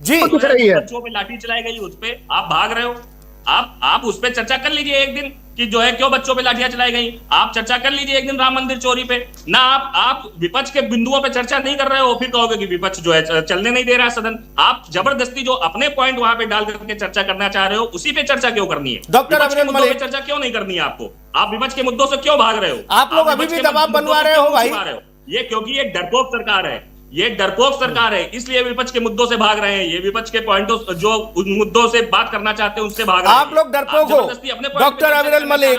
S1: जी,
S6: दिख रही है।
S8: बच्चों पे लाठी चलाई गई, उस पे आप भाग रहे हो। आप उस पे चर्चा कर लीजिए एक दिन कि जो है क्यों बच्चों पे लाठियां चलाई गई। आप चर्चा कर लीजिए एक दिन राम मंदिर चोरी पे ना। आप विपक्ष के बिंदुओं पे चर्चा नहीं कर रहे हो, फिर कहोगे कि विपक्ष जो है चलने नहीं दे रहा है सदन। आप जबरदस्ती जो अपने पॉइंट वहां पे डाल करके चर्चा करना चाह रहे हो, उसी पे चर्चा क्यों करनी है?
S1: डॉक्टर अविरल मलिक,
S8: चर्चा क्यों नहीं करनी है आपको? आप विपक्ष के मुद्दों से क्यों भाग रहे हो?
S1: आप लोग अभी भी दबाव बनवा रहे हो भाई।
S8: ये क्योंकि ये डरपोक सरकार है, ये डरपोक सरकार है, इसलिए विपक्ष के मुद्दों से भाग रहे हैं। ये विपक्ष के पॉइंटों जो उन मुद्दों से बात करना चाहते हैं उससे भाग रहे हैं।
S1: आप लोग डरपोक हो डॉक्टर अविरल मलिक,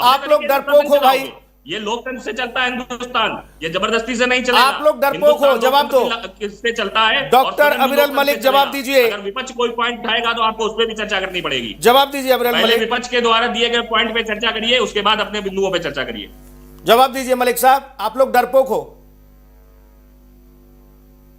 S1: आप लोग डरपोक हो भाई।
S8: ये लोकतंत्र से चलता है हिंदुस्तान, ये जबरदस्ती से नहीं चलेगा।
S1: आप लोग डरपोक हो, जवाब दो।
S8: किससे चलता है?
S1: डॉक्टर अविरल मलिक जवाब दीजिए।
S8: अगर विपक्ष कोई पॉइंट उठाएगा तो आपको उस पर भी चर्चा करनी पड़ेगी।
S1: जवाब दीजिए अविरल मलिक।
S8: विपक्ष के द्वारा दिए गए पॉइंट पे चर्चा करिए, उसके बाद अपने बिंदुओं पे चर्चा करिए।
S1: जवाब दीजिए मलिक साहब, आप लोग डरपोक हो।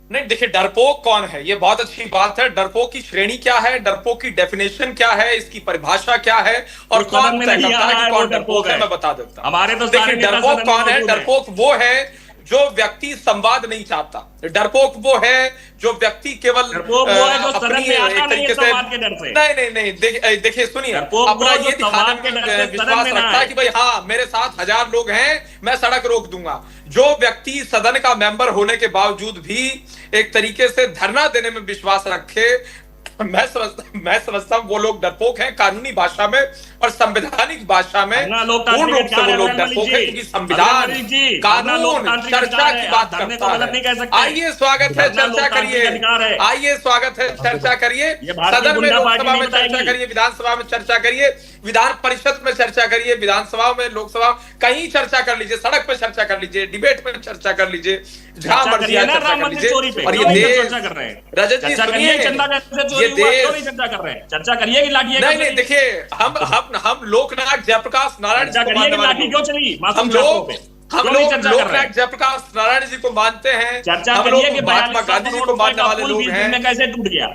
S7: नहीं देखिए, डरपोक कौन है ये बहुत अच्छी बात है। डरपोक की श्रेणी क्या है, डरपोक की डेफिनेशन क्या है, इसकी परिभाषा क्या है और कौन तय करता है कि कौन डरपोक है, मैं बता देता हूं।
S8: हमारे तो
S7: देखिए, डरपोक कौन है? डरपोक वो है जो व्यक्ति संवाद नहीं चाहता। डरपोक वो है जो व्यक्ति केवल
S8: डरपोक वो है जो सदन में आता नहीं है संवाद के डर से।
S7: नहीं, देखिए सुनिए, अपना ये दिखाने में विश्वास रखता है कि भाई हाँ मेरे साथ 1000 लोग हैं, मैं सड़क रोक दूंगा। जो व्यक्ति सदन का मेंबर होने के बावजूद भी एक तरीके से धरना देने में विश्वास रखे, मैं समझता हूं वो लोग डरपोक हैं। कानूनी भाषा में और संवैधानिक भाषा में पूर्ण रूप से वो लोग डरपोक हैं, क्योंकि संविधान, कानून, चर्चा की बात करता है। आइए स्वागत है, चर्चा करिए। आइए स्वागत है, चर्चा करिए। सदन में, लोकसभा में चर्चा करिए, विधानसभा में चर्चा करिए, विधान परिषद में चर्चा करिए, विधानसभा में, लोकसभा, कहीं चर्चा कर लीजिए, सड़क पे चर्चा कर लीजिए, डिबेट में चर्चा कर लीजिए, जहां मर्जी चर्चा कर लीजिए। और ये देश, रजत जी सुनिए, ये देश
S8: चर्चा कर रहे हैं, चर्चा करिए कि लाठी
S7: नहीं, देखिए हम लोकनायक जयप्रकाश नारायण जी को मानने वाले
S8: क्यों चली,
S7: हम लोग लोकनायक जयप्रकाश नारायण जी को मानते हैं, हम लोग महात्मा गांधी जी को मानने वाले लोग हैं।
S8: कैसे टूट गया?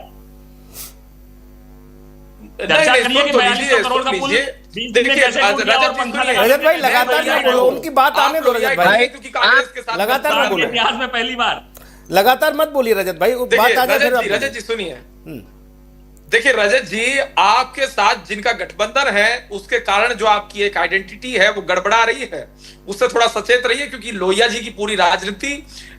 S1: रजत भाई लगातार ना बोलो, उनकी बात आने दो रजत भाई,
S7: क्योंकि कांग्रेस के साथ
S1: लगातार ना बोलो,
S8: इतिहास में पहली बार
S1: लगातार मत बोलिए रजत भाई, बात आ जाए।
S7: रजत जी सुनिए, देखिए रजत जी, आपके साथ जिनका गठबंधन है उसके कारण जो आपकी एक आइडेंटिटी है वो गड़बड़ा रही है, उससे थोड़ा सचेत रहिए, क्योंकि लोहिया जी की पूरी राजनीति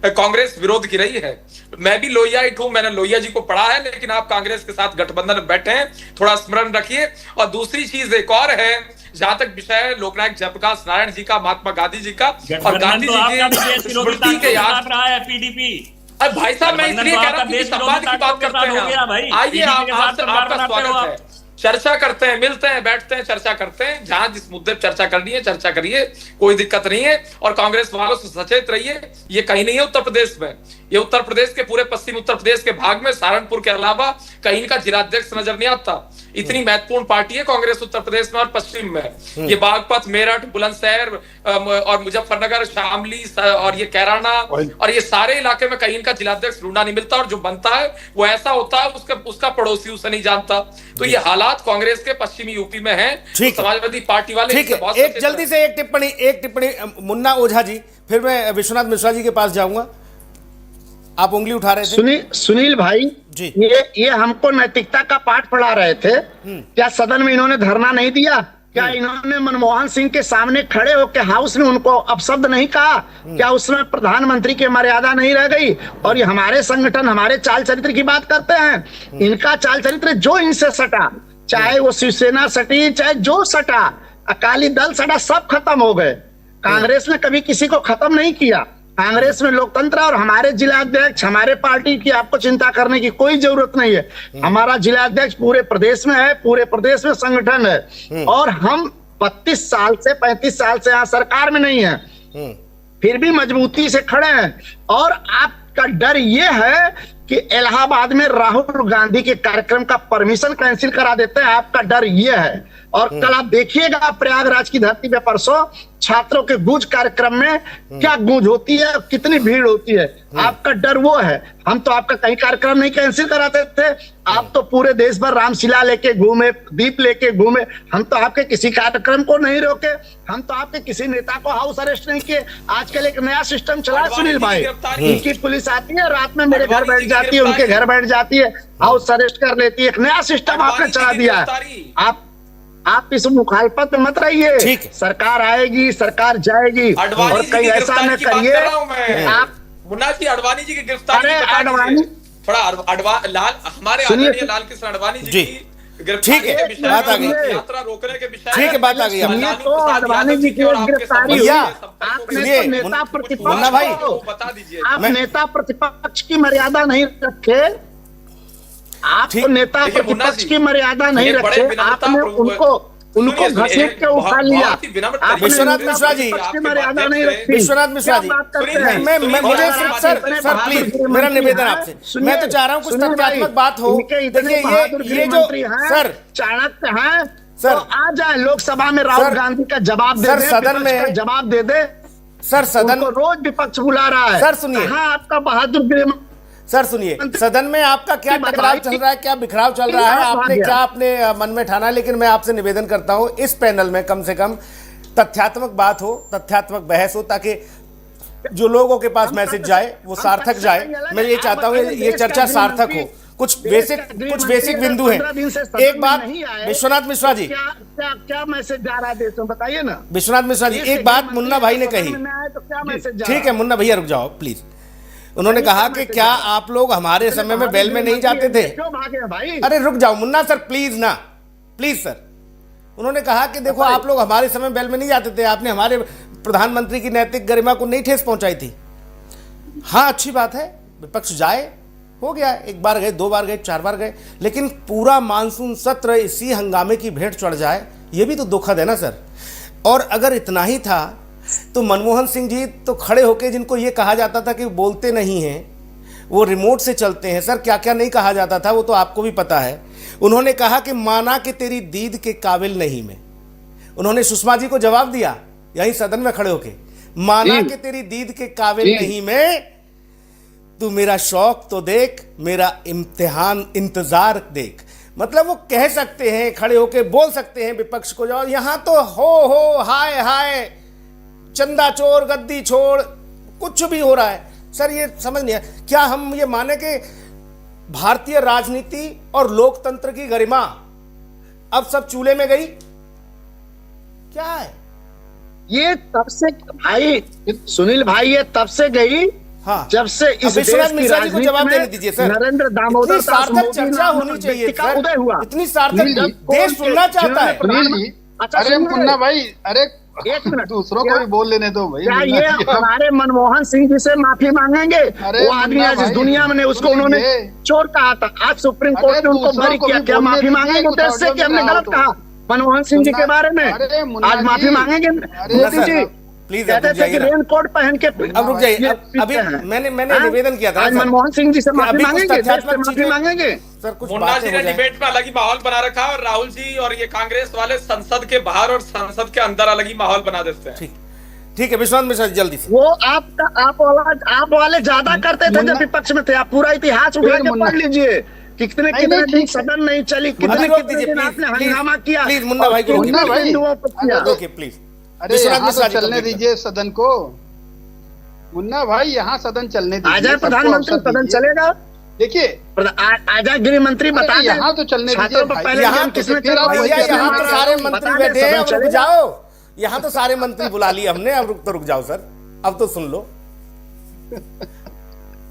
S7: कांग्रेस विरोध की रही है। मैं भी लोहियाइट हूं, मैंने लोहिया जी को पढ़ा है, लेकिन आप कांग्रेस के साथ गठबंधन में बैठे हैं, थोड़ा स्मरण रखिए। और दूसरी चीज एक और है, जहां तक विषय है लोकनायक जयप्रकाश नारायण जी का, महात्मा गांधी जी का, और गांधी जी की स्मृति के याद
S8: रहा है पीडीपी।
S7: अब भाई साहब मैं इसलिए कह रहा हूं कि संवाद की बात करते हैं। आइए आपका स्वागत है, चर्चा करते हैं, मिलते हैं, बैठते हैं, चर्चा करते हैं, जहां जिस मुद्दे पर चर्चा करनी है चर्चा करिए, कोई दिक्कत नहीं है। और कांग्रेस वालों से सचेत रहिए, ये कहीं नहीं है उत्तर प्रदेश में, ये उत्तर प्रदेश के पूरे पश्चिम उत्तर प्रदेश के भाग में सहारनपुर के अलावा कहीं इनका जिलाध्यक्ष नजर नहीं आता। इतनी महत्वपूर्ण पार्टी है कांग्रेस उत्तर प्रदेश में और पश्चिम में। ये बागपत, मेरठ, बुलंदशहर और मुजफ्फरनगर, शामली और ये कैराना और ये सारे इलाके में कहीं इनका जिलाध्यक्ष ढूंढना नहीं मिलता, और जो बनता है वो ऐसा होता है उसका पड़ोसी उसे नहीं जानता। तो ये हालात कांग्रेस के पश्चिमी यूपी में है। तो समाजवादी पार्टी वाले
S1: ठीक है, एक जल्दी से एक टिप्पणी मुन्ना ओझा जी, फिर मैं विश्वनाथ मिश्रा जी के पास जाऊंगा। आप उंगली उठा रहे थे।
S6: सुनील भाई जी, ये हमको नैतिकता का पाठ पढ़ा रहे थे। क्या सदन में इन्होंने धरना नहीं दिया? क्या इन्होंने मनमोहन सिंह के सामने खड़े होकर हाउस में उनको अपशब्द नहीं कहा? क्या उसमें प्रधानमंत्री की मर्यादा नहीं रह गई? और ये हमारे संगठन, हमारे चाल चरित्र की बात करते हैं। इनका चाल चरित्र जो इनसे सटा, चाहे वो शिवसेना सटी, चाहे जो सटा, अकाली दल सटा, सब खत्म हो गए। कांग्रेस ने कभी किसी को खत्म नहीं किया। कांग्रेस में लोकतंत्र, और हमारे जिलाध्यक्ष, हमारे पार्टी की आपको चिंता करने की कोई जरूरत नहीं है। हमारा जिलाध्यक्ष पूरे प्रदेश में है, पूरे प्रदेश में संगठन है, और हम 35 साल से यहाँ सरकार में नहीं है, फिर भी मजबूती से खड़े हैं। और आपका डर ये है कि इलाहाबाद में राहुल गांधी के कार्यक्रम का परमिशन कैंसिल करा देते हैं, आपका डर ये है। और कल आप देखिएगा प्रयागराज की धरती पे परसों छात्रों के गूंज कार्यक्रम में क्या गूंज होती है, कितनी भीड़ होती है। आपका डर वो है। हम तो आपका कहीं कार्यक्रम नहीं कैंसिल कराते थे, आप तो पूरे देश भर रामशिला लेके घूमे, दीप लेके घूमे। हम तो आपके किसी कार्यक्रम को नहीं रोके, हम तो आपके किसी नेता को हाउस अरेस्ट नहीं किए। आजकल एक नया सिस्टम चला है सुनील भाई, इनकी पुलिस आती है, रात में मेरे घर बैठ जाती है, उनके घर बैठ जाती है, हाउस अरेस्ट कर लेती है। एक नया सिस्टम आपने चला दिया है। आप इस मुखालफत में मत रहिए, सरकार आएगी, सरकार जाएगी, और कहीं ऐसा न करिए आप।
S7: मुन्ना जी, अडवाणी जी की गिरफ्तारी, थोड़ा हमारे आदरणीय लाल कृष्ण अडवाणी जी की
S1: ठीक है, बात आ गई,
S7: यात्रा रोकने के विषय,
S1: ठीक है, बात आ गई।
S6: तो अडवाणी जी की गिरफ्तारी
S1: भैया,
S6: नेता प्रतिपक्ष,
S1: मुन्ना भाई
S7: बता दीजिए,
S6: आप नेता प्रतिपक्ष की मर्यादा नहीं रखे, आप नेता प्रतिपक्ष की मर्यादा नहीं रखे, आपने उनको घसीट के उठा लिया।
S1: विश्वनाथ मिश्रा जी,
S6: मर्यादा नहीं रखी।
S1: विश्वनाथ मिश्रा जी, मुझे सर प्लीज मेरा निवेदन आपसे, मैं तो चाह रहा हूँ कुछ तथ्यात्मक बात हो। देखिए ये जो सर
S6: चाणक्य हैं सर, आ जाए लोकसभा में, राहुल गांधी का जवाब दे दे,
S1: सदन में
S6: जवाब दे दे।
S1: सर सदन
S6: रोज विपक्ष बुला रहा है।
S1: सर सुनिए,
S6: हाँ, आपका बहादुर गृह,
S1: सर सुनिए, सदन में आपका क्या टकराव चल रहा है, क्या बिखराव चल रहा है, आपने क्या अपने मन में ठाना। लेकिन मैं आपसे निवेदन करता हूं इस पैनल में कम से कम तथ्यात्मक बात हो, तथ्यात्मक बहस हो, ताकि जो लोगों के पास मैसेज जाए वो सार्थक जाए। मैं ये चाहता हूँ ये चर्चा सार्थक हो। कुछ बेसिक बिंदु हैं। एक बात विश्वनाथ मिश्रा जी,
S6: क्या मैसेज जा रहा है देश में, बताइए ना।
S1: विश्वनाथ मिश्रा जी, एक बात मुन्ना भाई ने कही,
S6: तो क्या मैसेज,
S1: ठीक है मुन्ना भैया रुक जाओ प्लीज। उन्होंने कहा कि क्या आप लोग हमारे समय में बैल में नहीं जाते थे?
S6: क्यों भागे भाई?
S1: अरे रुक जाओ मुन्ना सर, प्लीज ना, प्लीज सर। उन्होंने कहा कि देखो आप लोग हमारे समय बैल में नहीं जाते थे, आपने हमारे प्रधानमंत्री की नैतिक गरिमा को नहीं ठेस पहुंचाई थी। हाँ अच्छी बात है, विपक्ष जाए, हो गया, एक बार गए, दो बार गए, चार बार गए, लेकिन पूरा मानसून सत्र इसी हंगामे की भेंट चढ़ जाए, ये भी तो दुखद है ना सर। और अगर इतना ही था तो मनमोहन सिंह जी तो खड़े होके, जिनको ये कहा जाता था कि बोलते नहीं हैं, वो रिमोट से चलते हैं, सर क्या क्या नहीं कहा जाता था वो तो आपको भी पता है। उन्होंने कहा कि माना कि तेरी दीद के काबिल नहीं मैं। उन्होंने सुषमा जी को जवाब दिया यहीं सदन में खड़े होके, माना कि तेरी दीद के काबिल नहीं मैं, तू मेरा शौक तो देख, मेरा इम्तिहान इंतजार देख। मतलब वो कह सकते हैं, खड़े होके बोल सकते हैं विपक्ष को, जाओ यहां तो हो हाय हाय, चंदा चोर गद्दी छोड़, कुछ भी हो रहा है। सर ये समझ नहीं है, क्या हम ये माने कि भारतीय राजनीति और लोकतंत्र की गरिमा अब सब चूल्हे में गई? क्या है
S6: ये? तब से भाई सुनील भाई, ये तब से गई
S1: हाँ,
S6: जब से इस देश की
S1: राजनीति को जवाब देने दीजिए सर।
S6: नरेंद्र दामोदर
S1: सार्थक चर्चा होनी चाहिए सर,
S6: उदय हुआ,
S1: इतनी सार्थक देश सुनना चाहता है।
S6: अच्छा
S4: अरे मुन्ना भाई, अरे
S6: एक मिनट,
S4: दूसरों को भी बोल लेने दो भाई।
S6: क्या ये हमारे मनमोहन सिंह जी से माफी मांगेंगे? वो आदमी आज इस दुनिया में नहीं, उसको उन्होंने चोर कहा था, आज सुप्रीम कोर्ट ने उनको बरी किया। क्या माफी मांगेंगे देश से कि हमने गलत कहा मनमोहन सिंह जी के बारे में? आज माफी मांगेंगे मोदी जी?
S1: प्लीज
S6: कहते थे कि रेन कोट पहन के,
S1: अब रुक जाइए। अभी मैंने निवेदन किया था,
S6: आज मनमोहन सिंह जी से माफी मांगेंगे, माफी मांगेंगे
S1: सर। कुछ
S7: मुन्ना जी ने डिबेट में अलग ही माहौल बना रखा है और राहुल जी और ये कांग्रेस वाले संसद के बाहर और संसद के अंदर अलग ही माहौल बना देते हैं।
S1: ठीक है विश्वनाथ मिश्रा जल्दी से।
S6: वो आप वाले ज्यादा करते थे जब विपक्ष में थे। आप पूरा इतिहास उठा के पढ़ लीजिए, कितने दिन सदन नहीं चली, कितने दिन आपने हंगामा किया।
S1: प्लीज मुन्ना भाई को
S4: रोकिए
S1: प्लीज।
S4: अरे यहाँ तो चलने दीजिए सदन को मुन्ना भाई, यहाँ सदन चलने दीजिए।
S6: आजाद प्रधानमंत्री, सदन चलेगा।
S4: देखिए
S6: आजाद गृह मंत्री बता दें,
S4: यहाँ तो चलने दीजिए भाई।
S1: यहाँ तो सारे मंत्री बैठे हैं, अब रुक जाओ। यहाँ तो सारे मंत्री बुला लिए हमने, अब रुक जाओ सर, अब तो सुन लो।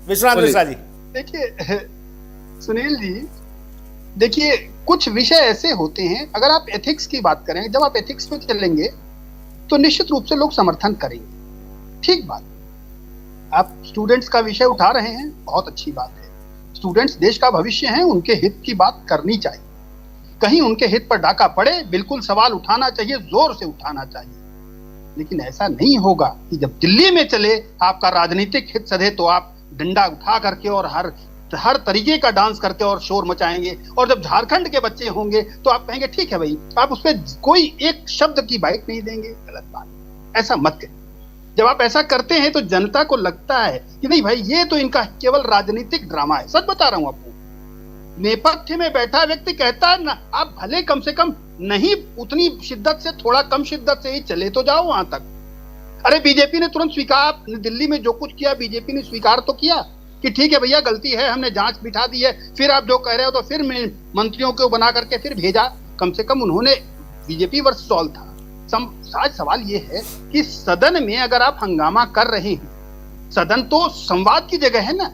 S1: विश्वनाथ मिश्रा जी
S4: देखिए, सुनील जी देखिए, कुछ विषय ऐसे होते हैं, अगर आप एथिक्स की बात करें, जब आप एथिक्स पे चलेंगे तो निश्चित रूप से लोग समर्थन करेंगे। ठीक बात, आप स्टूडेंट्स का विषय उठा रहे हैं, बहुत अच्छी बात है। स्टूडेंट्स देश का भविष्य हैं, उनके हित की बात करनी चाहिए। कहीं उनके हित पर डाका पड़े, बिल्कुल सवाल उठाना चाहिए, जोर से उठाना चाहिए। लेकिन ऐसा नहीं होगा कि जब दिल्ली में चले आपका राजनीतिक हित सधे तो आप डंडा उठा करके और हर तरीके का डांस करके और शोर मचाएंगे। और जब झारखंड के बच्चे होंगे तो आप कहेंगे ठीक है भाई, आप उस पर कोई एक शब्द की बाइट नहीं देंगे। गलत बात, ऐसा मत करें। जब आप ऐसा करते हैं तो जनता को लगता है कि नहीं भाई, ये तो इनका केवल राजनीतिक ड्रामा है। सच बता रहा हूं आपको, नेपथ्य में बैठा व्यक्ति कहता है ना, आप भले कम से कम नहीं उतनी शिद्दत से, थोड़ा कम शिद्दत से ही चले तो जाओ वहां तक। अरे बीजेपी ने तुरंत स्वीकार, दिल्ली में जो कुछ किया बीजेपी ने स्वीकार तो किया कि ठीक है भैया गलती है, हमने जांच बिठा दी है। फिर आप जो कह रहे हो तो फिर मंत्रियों को बना करके फिर भेजा। कम से कम उन्होंने, बीजेपी वर्सेस ऑल था। आज सवाल ये है कि सदन में अगर आप हंगामा कर रहे हैं, सदन तो संवाद की जगह है ना,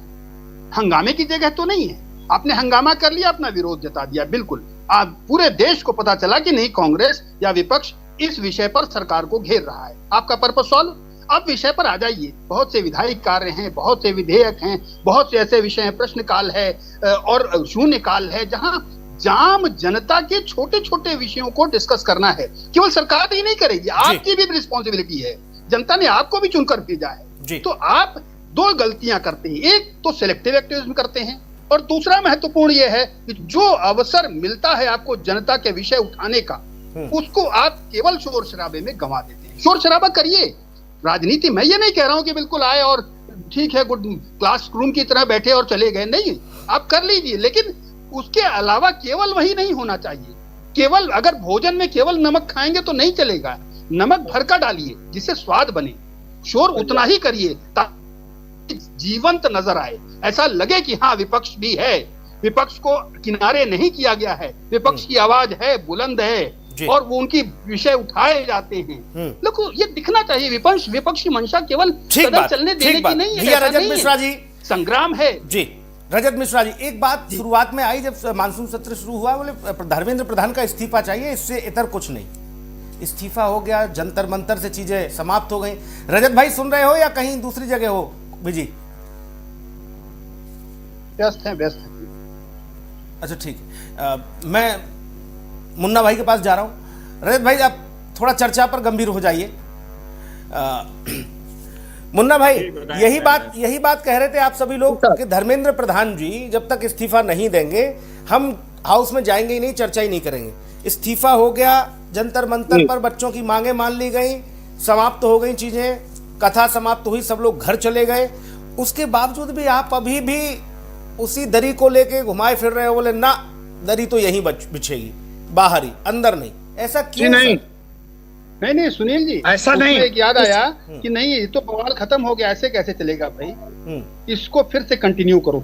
S4: हंगामे की जगह तो नहीं है। आपने हंगामा कर लिया, अपना विरोध जता दिया। बिल्कुल, आप पूरे देश को पता चला कि नहीं, कांग्रेस या विपक्ष इस विषय पर सरकार को घेर रहा है। आपका पर्पस सॉल्व। अब विषय पर आ जाइए। बहुत से विधायी कार्य हैं, बहुत से विधेयक हैं, बहुत से ऐसे विषय हैं, प्रश्नकाल है और शून्यकाल है, जहां जाम जनता के छोटे छोटे विषयों को डिस्कस करना है। केवल सरकार ही नहीं करेगी, आपकी भी रिस्पॉन्सिबिलिटी है। जनता ने आपको भी चुनकर भेजा है। तो आप दो गलतियां करते हैं, एक तो सिलेक्टिव एक्टिविज्म करते हैं और दूसरा महत्वपूर्ण यह है कि जो अवसर मिलता है आपको जनता के विषय उठाने का, उसको आप केवल शोर शराबे में गंवा देते हैं। शोर शराबा करिए, राजनीति, मैं ये नहीं कह रहा हूं कि बिल्कुल आए और ठीक है गुड क्लासरूम की तरह बैठे और चले गए, नहीं, आप कर लीजिए, लेकिन उसके अलावा केवल वही नहीं होना चाहिए। केवल अगर भोजन में केवल नमक खाएंगे तो नहीं चलेगा, नमक भर का डालिए जिससे स्वाद बने। शोर उतना ही करिए ताकि जीवंत नजर आए, ऐसा लगे कि हाँ विपक्ष भी है, विपक्ष को किनारे नहीं किया गया है, विपक्ष की आवाज है, बुलंद है और वो उनकी विषय उठाए जाते हैं। लोगों ये दिखना चाहिए। विपक्ष की मंशा केवल सदन चलने देने की नहीं है,
S1: रजत मिश्रा जी,
S4: संग्राम है
S1: जी। रजत मिश्रा जी, एक बात शुरुआत में आई जब मानसून सत्र शुरू हुआ, बोले धर्मेंद्र प्रधान का इस्तीफा चाहिए, इससे इतर कुछ नहीं। इस्तीफा हो गया, जंतर मंतर से चीजें समाप्त हो गई। रजत भाई सुन रहे हो या कहीं दूसरी जगह हो? बिजी,
S4: व्यस्त है।
S1: अच्छा ठीक है, मैं मुन्ना भाई के पास जा रहा हूं। रजत भाई आप थोड़ा चर्चा पर गंभीर हो जाइए। मुन्ना भाई यही बात कह रहे थे आप सभी लोग कि धर्मेंद्र प्रधान जी जब तक इस्तीफा नहीं देंगे हम हाउस में जाएंगे ही नहीं, चर्चा ही नहीं करेंगे। इस्तीफा हो गया, जंतर मंतर पर बच्चों की मांगे मान ली गई, समाप्त हो गई चीजें, कथा समाप्त हुई, सब लोग घर चले गए। उसके बावजूद भी आप अभी भी उसी दरी को लेके घुमाए फिर रहे हो, बोले ना दरी तो यहीं बिछेगी, बाहर ही, अंदर नहीं। ऐसा क्यों?
S4: नहीं सुनील जी,
S6: ऐसा नहीं।
S4: एक याद आया कि नहीं ये तो बवाल खत्म हो गया, ऐसे कैसे चलेगा भाई, इसको फिर से कंटिन्यू करो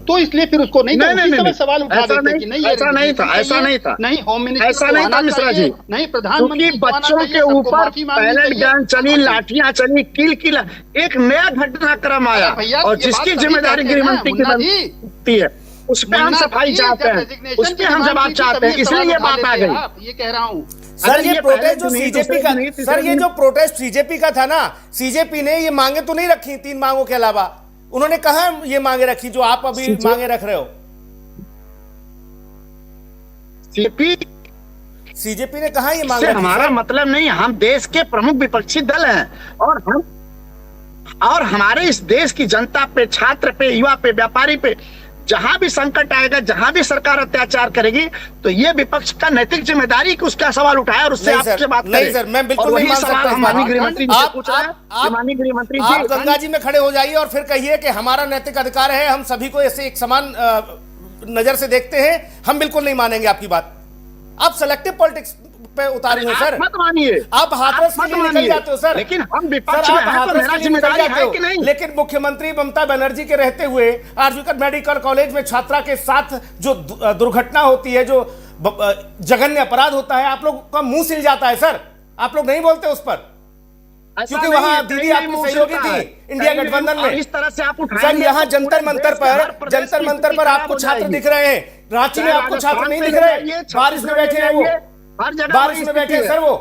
S4: तो इसलिए फिर उसको नहीं सवाल उठा देते कि नहीं
S6: ऐसा नहीं था,
S4: नहीं होम मिनिस्टर
S6: ऐसा नहीं था मिश्रा जी,
S4: नहीं प्रधानमंत्री
S6: बच्चों के ऊपर पैलेट गन चली, लाठियां चली, किल एक नया घटनाक्रम आया और जिसकी जिम्मेदारी गृहमंत्री की बनती है उस पर हम सफाई चाहते हैं, उस पर हम जवाब चाहते हैं, इसलिए ये बात आ गई।
S4: ये कह रहा हूँ
S1: सर, ये प्रोटेस्ट जो सीजेपी का, सर ये जो प्रोटेस्ट सीजेपी का था ना, सीजेपी ने ये मांगे तो नहीं रखी 3 मांगों के अलावा, उन्होंने कहा ये मांगे रखी जो आप अभी मांगे रख रहे हो। सीजेपी ने कहा ये मांगे,
S6: हमारा मतलब नहीं, हम देश के प्रमुख विपक्षी दल हैं और हमारे इस देश की जनता पे, छात्र पे, युवा पे, व्यापारी पे जहां भी संकट आएगा, जहां भी सरकार अत्याचार करेगी तो ये विपक्ष का नैतिक जिम्मेदारी कि उसका सवाल उठाए और उससे आपसे बात करें।
S1: नहीं सर, मैं बिल्कुल नहीं मान सकता।
S6: माननीय गृहमंत्री जी से पूछ रहे हैं, माननीय गृहमंत्री जी
S1: आप गंगा जी में खड़े हो जाइए और फिर कहिए कि हमारा नैतिक अधिकार है, हम सभी को ऐसे एक समान नजर से देखते हैं। हम बिल्कुल नहीं मानेंगे आपकी बात। आप सेलेक्टिव पॉलिटिक्स पे उतारे हैं सर,
S6: मत मानिए,
S1: आप हाथरस के लिए निकल जाते हो सर,
S6: लेकिन हम विपक्ष में हैं तो मेरा जिम्मेदारी है कि नहीं?
S1: लेकिन मुख्यमंत्री ममता बनर्जी के रहते हुए आरजीकर मेडिकल कॉलेज में छात्रा के साथ जो दुर्घटना होती है, जो जघन्य अपराध होता है, आप लोग का मुंह सिल जाता है सर, आप लोग नहीं बोलते उस पर, क्योंकि वहां दीदी आपकी सहयोगी थी इंडिया गठबंधन में।
S6: इस तरह से आप
S1: सर यहाँ जंतर मंतर पर आपको छात्र दिख रहे हैं, रांची में आपको छात्र नहीं दिख रहे, बारिश में बैठे हैं वो, बारिश में बैठे हैं सर वो।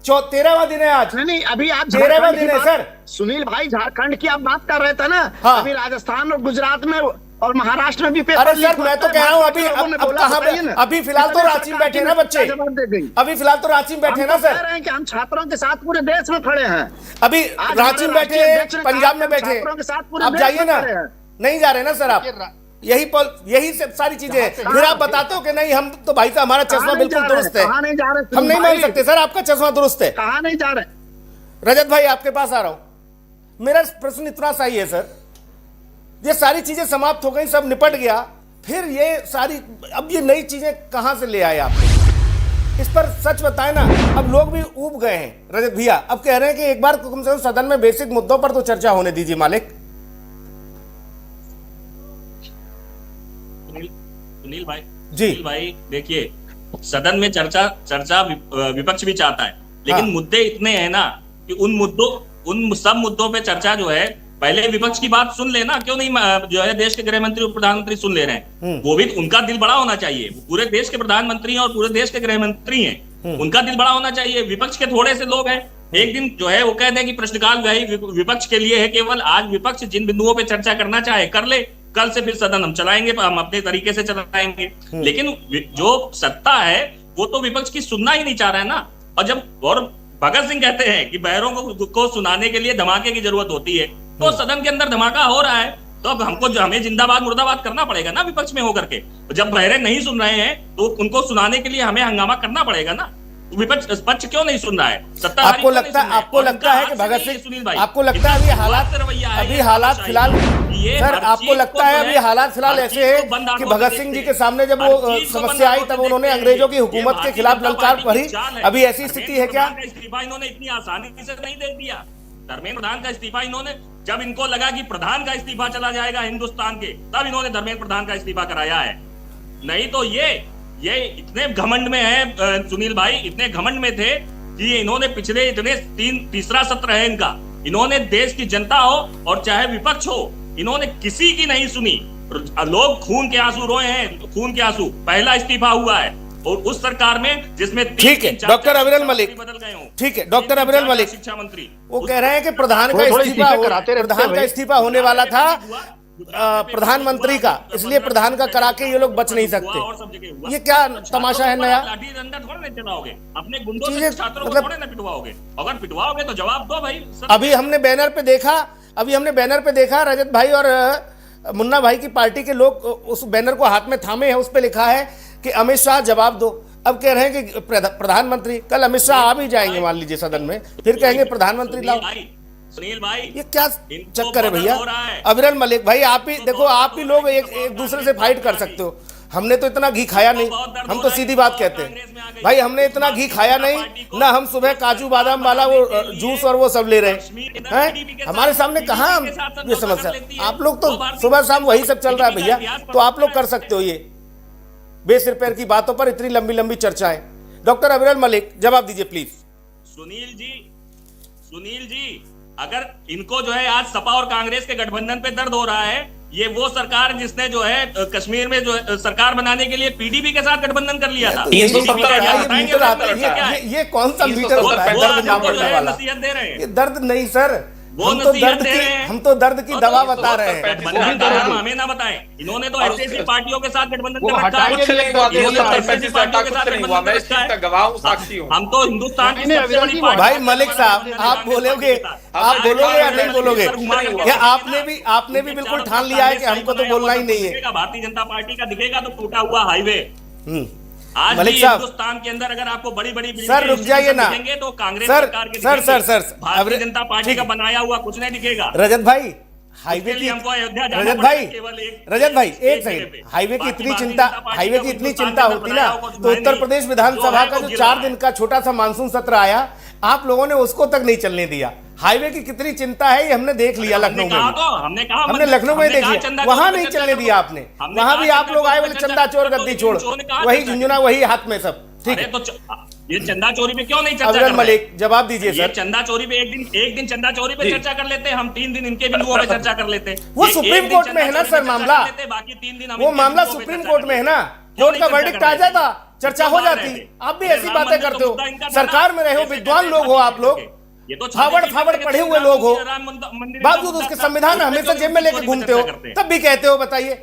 S1: 13वां दिन है आज।
S6: नहीं अभी आप
S1: 13वां दिन है सर।
S6: सुनील भाई झारखंड की आप बात कर रहे थे ना,
S1: हाँ।
S6: अभी राजस्थान और गुजरात में और महाराष्ट्र में भी
S1: अरे सर मैं तो कह रहा हूँ अभी फिलहाल तो रांची में बैठे ना बच्चे, अभी फिलहाल तो रांची में बैठे ना सर,
S6: कह रहे हैं कि हम छात्रों के साथ पूरे देश में खड़े हैं।
S1: अभी रांची में बैठे, पंजाब में बैठे, आप जाइए ना, नहीं जा रहे ना सर आप, यही सब सारी चीजें हैं। फिर आप बताते हो कि नहीं हम तो भाई साहब हमारा चश्मा बिल्कुल दुरुस्त है, हम नहीं मान सकते सर आपका चश्मा दुरुस्त है।
S6: कहाँ नहीं जा रहे?
S1: रजत भाई आपके पास आ रहा हूं, मेरा प्रश्न इतना सा ही है सर, ये सारी चीजें समाप्त हो गई, सब निपट गया, फिर ये सारी अब ये नई चीजें कहां से ले आए आप? इस पर सच बताएं ना, अब लोग भी ऊब गए हैं रजत भैया, अब कह रहे हैं कि एक बार कम से कम सदन में बेसिक मुद्दों पर तो चर्चा होने दीजिए मालिक।
S8: सुनील भाई देखिए, सदन में चर्चा विपक्ष भी चाहता है, लेकिन
S1: हाँ।
S8: मुद्दे इतने हैं ना कि उन सब मुद्दों पे चर्चा जो है, पहले विपक्ष की बात सुन लेना, क्यों नहीं जो है देश के गृह मंत्री और प्रधानमंत्री सुन ले रहे हैं, वो भी उनका दिल बड़ा होना चाहिए, पूरे देश के प्रधानमंत्री हैं और पूरे देश के गृह मंत्री हैं, उनका दिल बड़ा होना चाहिए। विपक्ष के थोड़े से लोग हैं, एक दिन जो है वो कहते हैं कि प्रश्नकाल विपक्ष के लिए है केवल, आज विपक्ष जिन बिंदुओं पे चर्चा करना चाहे कर ले, कल से फिर सदन हम चलाएंगे, हम अपने तरीके से चलाएंगे, लेकिन जो सत्ता है वो तो विपक्ष की सुनना ही नहीं चाह रहा है ना। और भगत सिंह कहते हैं कि बहरों को सुनाने के लिए धमाके की जरूरत होती है, तो सदन के अंदर धमाका हो रहा है, तो अब हमें जिंदाबाद मुर्दाबाद करना पड़ेगा ना विपक्ष में होकर के। जब बहरे नहीं सुन रहे हैं तो उनको सुनाने के लिए हमें हंगामा करना पड़ेगा ना। विपक्ष पक्ष क्यों नहीं सुन रहा है?
S1: आपको लगता है कि भगत सिंह, आपको लगता है अभी हालात फिलहाल सर, आपको लगता है अभी हालात फिलहाल ऐसे हैं कि भगत सिंह जी के सामने जब वो समस्या आई तब उन्होंने अंग्रेजों की हुकूमत के खिलाफ ललकार पड़ी, अभी ऐसी स्थिति है क्या?
S8: इन्होंने इतनी आसानी से नहीं दे दिया, धर्मेंद्र प्रधान का इस्तीफा इन्होंने, जब इनको लगा कि प्रधान का इस्तीफा चला जाएगा हिंदुस्तान के, तब इन्होंने धर्मेंद्र प्रधान का इस्तीफा कराया है। नहीं तो ये इतने घमंड में है सुनील भाई, इतने घमंड में थे कि इन्होंने पिछले तीसरा सत्र है इनका, इन्होंने देश की जनता हो और चाहे विपक्ष हो, इन्होंने किसी की नहीं सुनी। लोग खून के आंसू रोए हैं, खून के आंसू। पहला इस्तीफा हुआ है और उस सरकार में जिसमें
S1: ठीक है डॉक्टर अविरल मलिक,
S8: बदल गए हो।
S1: ठीक है डॉक्टर अविरल मलिक,
S8: शिक्षा मंत्री
S1: वो कह रहे हैं कि प्रधान का इस्तीफा होने वाला था प्रधानमंत्री का, इसलिए प्रधान का करा के ये लोग बच नहीं सकते। ये क्या तमाशा है नया?
S8: लाठी डंडा थोड़ा नहीं चलाओगे, अपने गुंडों से छात्रों को थोड़ा नहीं पिटवाओगे। अगर पिटवाओगे तो जवाब दो भाई।
S1: अभी हमने बैनर पे देखा रजत भाई और मुन्ना भाई की पार्टी के लोग उस बैनर को हाथ में थामे हैं, उस पे लिखा है कि अमित शाह जवाब दो। अब कह रहे हैं कि प्रधानमंत्री, कल अमित शाह आ भी जाएंगे मान लीजिए सदन में, फिर कहेंगे प्रधानमंत्री लाओ।
S8: सुनील भाई
S1: ये क्या चक्कर है भैया? अविरल मलिक भाई, आप ही देखो, आप ही लोग एक दूसरे से फाइट कर सकते हो। हमने तो इतना घी खाया नहीं, हम तो सीधी बात कहते हैं भाई, हमने इतना घी खाया नहीं ना। हम सुबह काजू बादाम वाला वो जूस और वो सब ले रहे हैं, हमारे सामने कहाँ ये समस्या। आप लोग तो सुबह शाम वही सब चल रहा है भैया, तो आप लोग कर सकते हो ये बेसिर पैर की बातों पर इतनी लंबी लंबी चर्चाएं। डॉक्टर अविरल मलिक जवाब दीजिए प्लीज।
S8: सुनील जी, अगर इनको जो है आज सपा और कांग्रेस के गठबंधन पे दर्द हो रहा है, ये वो सरकार जिसने जो है कश्मीर में जो है सरकार बनाने के लिए पीडीपी के साथ गठबंधन कर लिया था।
S1: 370 ये कौन सा मीटर होता है दर्द ना बढ़ने वाला?
S8: नसीहत दे रहे हैं।
S1: ये दर्द नहीं सर, हम तो दर्द की दवा बता रहे हैं।
S8: हमें ना बताएं, इन्होंने तो ऐसी पार्टियों के साथ गठबंधन कर रखा है। हम तो हिंदुस्तान की सबसे बड़ी पार्टी।
S1: भाई मलिक साहब, आप बोलोगे या नहीं बोलोगे? क्या आपने भी बिल्कुल ठान लिया है कि हमको तो बोलना ही नहीं है?
S8: भारतीय जनता पार्टी का दिखेगा तो टूटा हुआ हाईवे। आज
S1: मलिक साहब,
S8: हिंदुस्तान के अंदर अगर आपको बड़ी बड़ी
S1: सर रुक जाइए ना,
S8: तो कांग्रेस सरकार के
S1: सर
S8: भारतीय जनता पार्टी का बनाया हुआ कुछ नहीं दिखेगा।
S1: रजत भाई, हाईवे की
S8: हमको अयोध्या
S1: रजत भाई एक सेकंड, हाईवे की इतनी चिंता होती ना तो उत्तर प्रदेश विधानसभा का जो 4 दिन का छोटा सा मानसून सत्र आया, आप लोगों ने उसको तक नहीं चलने दिया। हाईवे की कितनी चिंता है ये हमने देख लिया लखनऊ में, हमने लखनऊ में देख लिया, वहां नहीं चलने दिया आपने। वहां भी आप लोग आए बोले चंदा चोर गद्दी छोड़, वही झुंझुना वही हाथ में सब। ठीक है,
S8: तो ये चंदा चोरी पे क्यों नहीं चर्चा
S1: अविरल मलिक जवाब दीजिए सर।
S8: चंदा चोरी पे एक दिन चंदा चोरी पे चर्चा कर लेते, हम 3 दिन इनके बिंदुओं पे चर्चा कर लेते।
S1: वो सुप्रीम कोर्ट में है ना सर मामला,
S8: बाकी 3 दिन
S1: वो मामला सुप्रीम कोर्ट में है ना, कोर्ट का वर्डिक्ट आ जाता, चर्चा हो जाती। आप भी ऐसी बातें करते हो, सरकार में रहे हो, विद्वान लोग हो आप लोग, फावड़ पढ़े हुए लोग हो, बावजूद उसके संविधान हमेशा जेब में लेकर घूमते हो, तब भी कहते हो। बताइए,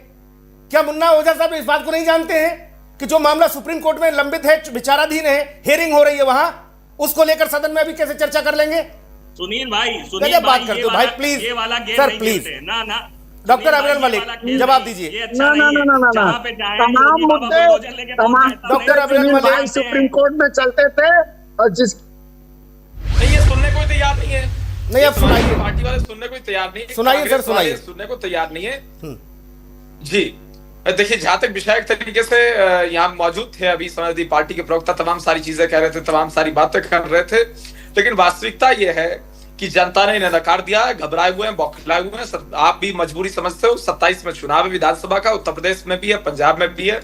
S1: क्या मुन्ना ओझा साहब इस बात को नहीं जानते हैं कि जो मामला सुप्रीम कोर्ट में लंबित है, विचाराधीन है, हियरिंग हो रही है वहां, उसको लेकर सदन में अभी कैसे चर्चा कर लेंगे?
S8: सुनील भाई
S1: बात करते हो भाई, प्लीज सर प्लीज। डॉक्टर अविरल मलिक जवाब दीजिए।
S6: तमाम मुद्दे
S1: डॉक्टर अविरल मलिक
S6: सुप्रीम कोर्ट में चलते थे और जिस
S7: ये सुनने को तैयार नहीं है।
S1: नहीं, अब सुनाइए,
S7: पार्टी वाले सुनने को तैयार नहीं है।
S1: सुनाइए सर, सुनाइए।
S7: सुनने को तैयार नहीं है जी। देखिए, जहां तक विषयक तरीके से यहाँ मौजूद थे अभी समाजवादी पार्टी के प्रवक्ता, तमाम सारी चीजें कह रहे थे, तमाम सारी बातें कर रहे थे, लेकिन वास्तविकता ये है कि जनता ने इन्हें नकार दिया है, घबराए हुए हैं, बौखलाए हुए हैं। आप भी मजबूरी समझते हो, 27 में चुनाव है विधानसभा का, उत्तर प्रदेश में भी है, पंजाब में भी है,